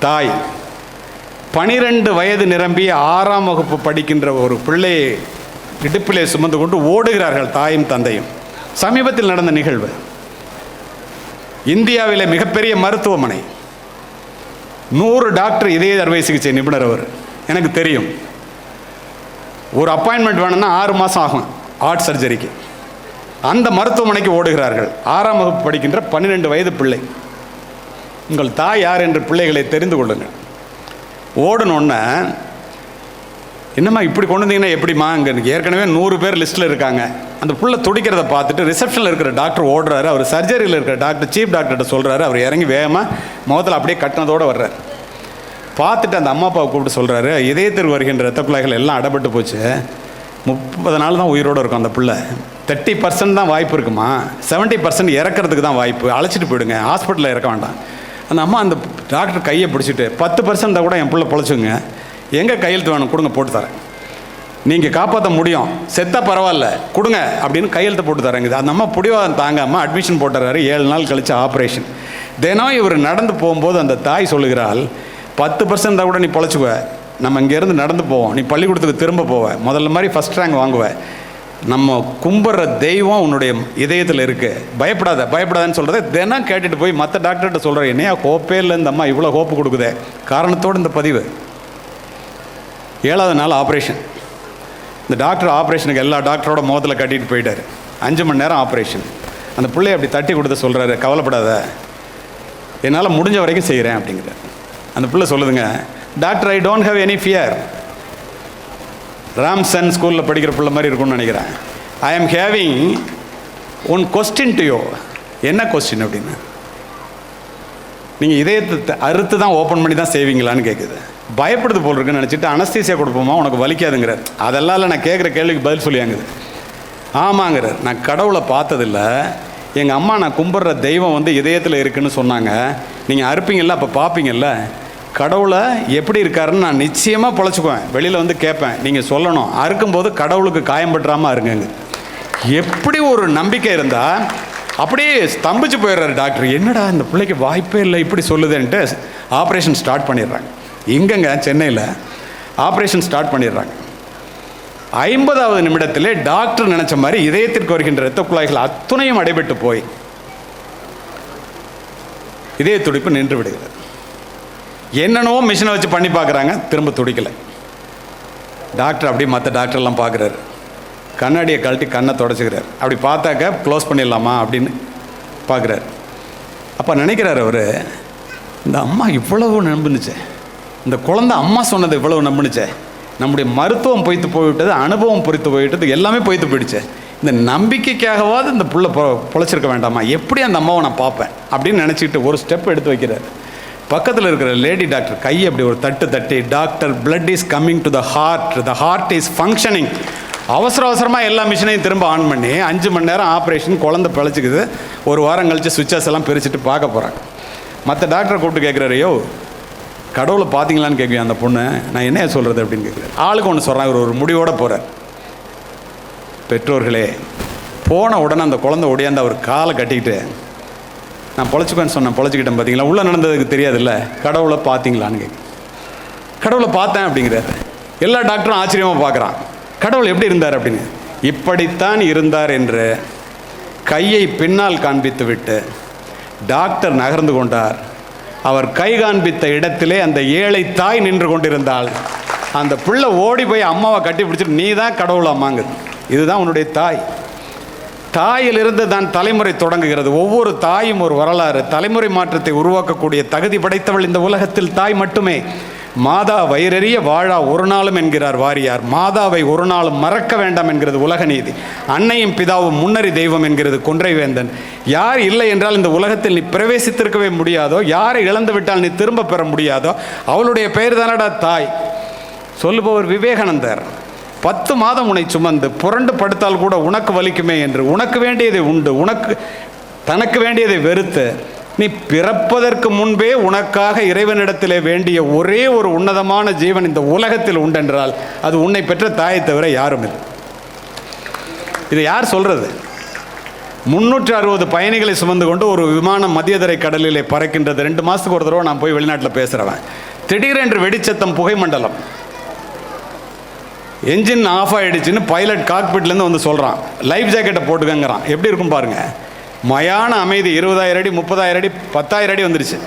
தாய் 12 வயது நிரம்பி 6ஆம் வகுப்பு படிக்கின்ற ஒரு பிள்ளையை இடுப்பிலே சுமந்து கொண்டு ஓடுகிறார்கள் தாயும் தந்தையும். சமீபத்தில் நடந்த நிகழ்வு. இந்தியாவிலே மிகப்பெரிய மருத்துவமனை, 100 டாக்டர் இதய அறுவை சிகிச்சை நிபுணர் அவர், எனக்கு தெரியும். ஒரு அப்பாயின்மெண்ட் வேணும்னா 6 மாதம் ஆகும் ஹார்ட் சர்ஜரிக்கு. அந்த மருத்துவமனைக்கு ஓடுகிறார்கள். 6ஆம் வகுப்பு படிக்கின்ற 12 வயது பிள்ளை. உங்கள் தாய் யார் என்று பிள்ளைகளை தெரிந்து கொள்ளுங்கள். ஓடணுன்னா என்னம்மா இப்படி கொண்டு வந்தீங்கன்னா எப்படிம்மா, இங்கே ஏற்கனவே 100 பேர் லிஸ்ட்டில் இருக்காங்க. அந்த புள்ள துடிக்கிறத பார்த்துட்டு ரிசப்ஷனில் இருக்கிற டாக்டர் ஓடுறாரு. அவர் சர்ஜரியில் இருக்கிற டாக்டர் சீஃப் டாக்டர்கிட்ட சொல்கிறாரு. அவர் இறங்கி வேகமாக முகத்தில் அப்படியே கட்டினதோடு வர்றார். பார்த்துட்டு அந்த அம்மா அப்பாவை கூப்பிட்டு சொல்கிறாரு, இதயத்திற்கு வருகின்ற ரத்த குழாய்கள் எல்லாம் அடைபட்டு போச்சு, 30 நாள் தான் உயிரோடு இருக்கும் அந்த பிள்ளை, 30% தான் வாய்ப்பு இருக்குமா, 70% இறக்கிறதுக்கு தான் வாய்ப்பு, அழைச்சிட்டு போயிடுங்க, ஹாஸ்பிட்டலில் இறக்க வேண்டாம். அந்த அம்மா அந்த டாக்டர் கையை பிடிச்சிட்டு 10% தான் கூட என் பிள்ளை பொழைச்சுங்க, எங்கே கையெழுத்து வேணும் கொடுங்க, போட்டு தரேன், நீங்கள் காப்பாற்ற முடியும், செத்தா பரவாயில்ல கொடுங்க அப்படின்னு கையெழுத்து போட்டு தரேங்குது. அந்த அம்மா பிடிவாதம் தாங்காமல் அட்மிஷன் போட்டுறாரு. 7 நாள் கழித்து ஆப்ரேஷன். தினம் இவர் நடந்து போகும்போது அந்த தாய் சொல்லுகிறாள், 10% தான் கூட நீ பொழைச்சுக்குவ, நம்ம இங்கேருந்து நடந்து போவோம், நீ பள்ளிக்கூடத்துக்கு திரும்ப போவ, முதல்ல மாதிரி ஃபஸ்ட் ரேங்க் வாங்குவேன், நம்ம கும்பிட்ற தெய்வம் உன்னுடைய இதயத்தில் இருக்குது, பயப்படாத பயப்படாதன்னு சொல்கிறத தினம் கேட்டுட்டு போய் மற்ற டாக்டர்கிட்ட சொல்கிற, என்னையா ஹோப்பே இல்லை இந்த அம்மா இவ்வளோ ஹோப்பு கொடுக்குதே. காரணத்தோடு இந்த பதிவு. 7ஆவது நாள் ஆப்ரேஷன். இந்த டாக்டர் ஆப்ரேஷனுக்கு எல்லா டாக்டரோட முகத்தில் கட்டிட்டு போயிட்டார். 5 மணி நேரம் ஆப்ரேஷன். அந்த பிள்ளையை அப்படி தட்டி கொடுத்து சொல்கிறாரு, கவலைப்படாத, என்னால் முடிஞ்ச வரைக்கும் செய்கிறேன் அப்படிங்கிறார். அந்த பிள்ளை சொல்லுதுங்க, doctor I don't have any fear. Ramson ஸ்கூலில் படிக்கிற பிள்ளை மாதிரி இருக்கும்னு நினைக்கிறேன். I am having one question to you. என்ன கொஸ்டின் அப்படின்னா, நீங்கள் இதயத்தை அறுத்து தான் ஓப்பன் பண்ணி தான் செய்வீங்களான்னு கேட்குது. பயப்படுது போல் இருக்குன்னு நினச்சிட்டு அனஸ்தீசியா கொடுப்போமா, உனக்கு வலிக்காதுங்கிறார். அதெல்லாம் இல்லை, நான் கேட்குற கேள்விக்கு பதில் சொல்லியாங்குது. ஆமாங்கிறார், நான் கடவுளை பார்த்ததில்லை, எங்கள் அம்மா நான் கும்பிட்ற தெய்வம் வந்து இதயத்தில் இருக்குதுன்னு சொன்னாங்க, நீங்கள் அறுப்பீங்கள்ல அப்போ பார்ப்பீங்கள்ல, கடவுளை எப்படி இருக்காருன்னு நான் நிச்சயமாக பொழைச்சிக்குவேன், வெளியில் வந்து கேட்பேன், நீங்கள் சொல்லணும், அறுக்கும்போது கடவுளுக்கு காயம்பட்டுறாமல் அருங்கங்க. எப்படி ஒரு நம்பிக்கை இருந்தால் அப்படியே ஸ்தம்பிச்சு போயிடுறாரு டாக்டர். என்னடா இந்த பிள்ளைக்கு வாய்ப்பே இல்லை இப்படி சொல்லுதுன்ட்டு ஆப்ரேஷன் ஸ்டார்ட் பண்ணிடுறாங்க. இங்கங்க சென்னையில் ஆப்ரேஷன் ஸ்டார்ட் பண்ணிடுறாங்க. 50வது நிமிடத்திலே டாக்டர் நினச்ச மாதிரி இதயத்திற்கு வருகின்ற இரத்த குழாய்கள் அத்துணையும் அடைபட்டு போய் இதய துடிப்பு நின்று விடுகிறது. என்னென்னவோ மிஷினை வச்சு பண்ணி பார்க்குறாங்க, திரும்ப துடிக்கலை. டாக்டர் அப்படியே மற்ற டாக்டர்லாம் பார்க்குறாரு. கண்ணாடியை கழட்டி கண்ணை தொடச்சிக்கிறார். அப்படி பார்த்தாக்க க்ளோஸ் பண்ணிடலாமா அப்படின்னு பார்க்குறாரு. அப்போ நினைக்கிறார் அவர், இந்த அம்மா இவ்வளவு நம்பினுச்சே, இந்த குழந்தை அம்மா சொன்னது இவ்வளவு நம்பினுச்சே, நம்முடைய மருத்துவம் பொய்த்து போய்விட்டது, அனுபவம் பொறுத்து போய்விட்டது, எல்லாமே பொய்த்து போயிடுச்சு, இந்த நம்பிக்கைக்காகவாது இந்த புள்ள பொழைச்சிருக்க வேண்டாமா, எப்படி அந்த அம்மாவை நான் பார்ப்பேன் அப்படின்னு நினச்சிக்கிட்டு ஒரு ஸ்டெப் எடுத்து வைக்கிறார். பக்கத்தில் இருக்கிற லேடி டாக்டர் கையை அப்படி ஒரு தட்டி, doctor blood is coming to the heart is functioning. அவசரமாக எல்லா மிஷினையும் திரும்ப ஆன் பண்ணி 5 மணி நேரம் ஆப்ரேஷன், குழந்தை பிழைச்சிக்குது. ஒரு வாரம் கழித்து சுவிட்சஸ் எல்லாம் பிரிச்சுட்டு பார்க்க போகிறாங்க. மற்ற டாக்டரை கூப்பிட்டு கேட்குறாரு, யோ கடவுளை பார்த்தீங்களான்னு கேட்குவேன் அந்த பொண்ணு, நான் என்ன சொல்கிறது அப்படின்னு கேட்குறேன். ஆளுக்கு ஒன்று சொல்கிறாங்க, ஒரு முடிவோடு போகிறார். பெற்றோர்களே, போன உடனே அந்த குழந்தை ஒடியாந்து அவர் காலை கட்டிக்கிட்டு, நான் பொழைச்சிக்குவேன்னு சொன்னேன், பொழைச்சிக்கிட்டேன் பார்த்தீங்களா, உள்ளே நடந்ததுக்கு தெரியாதுல்ல, கடவுளை பார்த்தீங்களான்னு கேட்கு. கடவுளை பார்த்தேன் அப்படிங்கிறாரு. எல்லா டாக்டரும் ஆச்சரியமாக பார்க்குறான், கடவுள் எப்படி இருந்தார் அப்படின்னு. இப்படித்தான் இருந்தார் என்று கையை பின்னால் காண்பித்து விட்டு டாக்டர் நகர்ந்து கொண்டார். அவர் கை காண்பித்த இடத்திலே அந்த ஏழை தாய் நின்று கொண்டிருந்தாள். அந்த பிள்ளை ஓடி போய் அம்மாவை கட்டி பிடிச்சிட்டு, நீ தான் கடவுள் அம்மாங்குது, இதுதான் உன்னுடைய தாய். தாயிலிருந்து தான் தலைமுறை தொடங்குகிறது. ஒவ்வொரு தாயும் ஒரு வரலாறு. தலைமுறை மாற்றத்தை உருவாக்கக்கூடிய தகுதி படைத்தவள் இந்த உலகத்தில் தாய் மட்டுமே. மாதா வயிறறிய வாழா ஒரு நாளும் என்கிறார் வாரியார். மாதாவை ஒரு நாளும் மறக்க வேண்டாம் என்கிறது உலக நீதி. அன்னையும் பிதாவும் முன்னறி தெய்வம் என்கிறது கொன்றைவேந்தன். யார் இல்லை என்றால் இந்த உலகத்தில் நீ பிரவேசித்திருக்கவே முடியாதோ, யாரை இழந்து விட்டால் நீ திரும்ப பெற முடியாதோ, அவளுடைய பெயர் தானடா தாய். சொல்லுபவர் விவேகானந்தர். 10 மாதம் உன்னை சுமந்து புரண்டு படுத்தால் கூட உனக்கு வலிக்குமே என்று உனக்கு வேண்டியதை உண்டு, தனக்கு வேண்டியதை வெறுத்து, நீ பிறப்பதற்கு முன்பே உனக்காக இறைவனிடத்திலே வேண்டிய ஒரே ஒரு உன்னதமான ஜீவன் இந்த உலகத்தில் உண்டென்றால் அது உன்னை பெற்ற தாயை தவிர யாரும் இல்லை. இதை யார் சொல்றது? 360 பயணிகளை சுமந்து கொண்டு ஒரு விமானம் மத்தியதரை கடலிலே பறக்கின்றது. 2 மாதத்துக்கு ஒரு தடவை நான் போய் வெளிநாட்டில் பேசுகிறவன். திடீரென்று வெடிச்சத்தம், புகை மண்டலம், என்ஜின் ஆஃப் ஆகிடுச்சின்னு பைலட் காக்பிட்லேருந்து வந்து சொல்கிறான், லைஃப் ஜாக்கெட்டை போட்டுக்கங்கிறான். எப்படி இருக்கும் பாருங்கள். மயான அமைதி. 20,000 அடி, 30,000 அடி, 10,000 அடி வந்துருச்சு.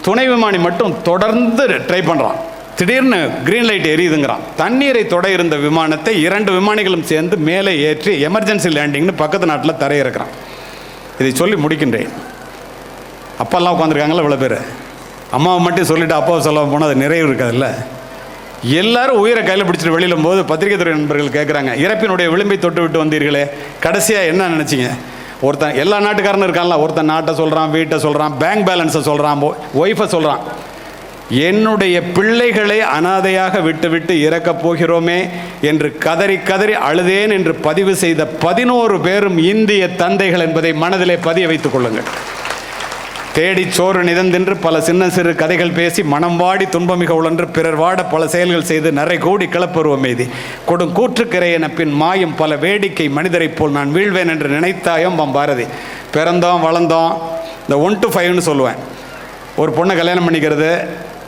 துணை விமானி மட்டும் தொடர்ந்து ட்ரை பண்ணுறான். திடீர்னு க்ரீன் லைட் எரியுதுங்கிறான். தண்ணீரை தொட இருந்த விமானத்தை 2 விமானிகளும் சேர்ந்து மேலே ஏற்றி எமர்ஜென்சி லேண்டிங்னு பக்கத்து நாட்டில் தரையிறக்கிறான். இதை சொல்லி முடிக்கின்றேன். அப்பாலாம் உட்காந்துருக்காங்களா இவ்வளோ பேர்? அம்மாவை மட்டும் சொல்லிவிட்டு அப்பாவை சொல்ல போனால் அது நிறைவு இருக்காதுல்ல. எல்லாரும் உயிரை கையில் பிடிச்சிட்டு வெளியிலும் போது பத்திரிகை துறை நண்பர்கள் கேட்குறாங்க, இறப்பினுடைய விளிம்பை தொட்டு விட்டு வந்தீர்களே, கடைசியாக என்ன நினச்சிங்க? ஒருத்தன் எல்லா நாட்டுக்காரனும் இருக்கான்ல, ஒருத்தன் நாட்டை சொல்கிறான், வீட்டை சொல்கிறான், பேங்க் பேலன்ஸை சொல்கிறான், ஒய்ஃபை சொல்கிறான். என்னுடைய பிள்ளைகளை அனாதையாக விட்டு விட்டு இறக்கப் போகிறோமே என்று கதறி கதறி அழுதேன் என்று பதிவு செய்த 11 பேரும் இந்திய தந்தைகள் என்பதை மனதிலே பதிய வைத்துக் கொள்ளுங்கள். தேடி சோறு நிதந்தென்று பல சின்ன சிறு கதைகள் பேசி மனம் வாடி துன்பமிக உழன்று பிறர் வாட பல செயல்கள் செய்து நிறை கூடி கிளப்பருவம் எய்தி கொடும் கூற்றுக்கிறை என பின் மாயும் பல வேடிக்கை மனிதரைப் போல் நான் வீழ்வேன் என்று நினைத்தாயும் பாரதி. பிறந்தோம் வளர்ந்தோம், இந்த 1 to 5ன்னு சொல்லுவேன். ஒரு பொண்ணை கல்யாணம் பண்ணிக்கிறது,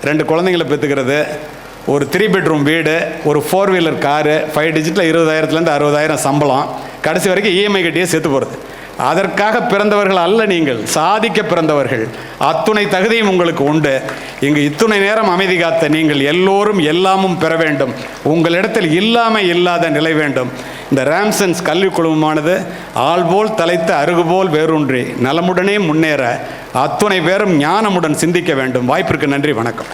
2 குழந்தைங்களை பெற்றுக்கிறது, ஒரு 3 bedroom வீடு, ஒரு 4 wheeler காரு, 5 digitல 20,000 60,000 சம்பளம், கடைசி வரைக்கும் இஎம்ஐ கட்டியே செத்து போகிறது. அதற்காக பிறந்தவர்கள் அல்ல நீங்கள், சாதிக்க பிறந்தவர்கள். அத்துணை தகுதியும் உங்களுக்கு உண்டு. இங்கு இத்துணை நேரம் அமைதி காத்த நீங்கள் எல்லோரும் எல்லாமும் பெற வேண்டும். உங்களிடத்தில் இல்லாத நிலை வேண்டும். இந்த ராம்சன்ஸ் கல்வி குழுமமானது ஆள்போல் தலைத்து அருகுபோல் வேரூன்றி நலமுடனே முன்னேற அத்துணை பேரும் ஞானமுடன் சிந்திக்க வேண்டும். வாய்ப்பிற்கு நன்றி, வணக்கம்.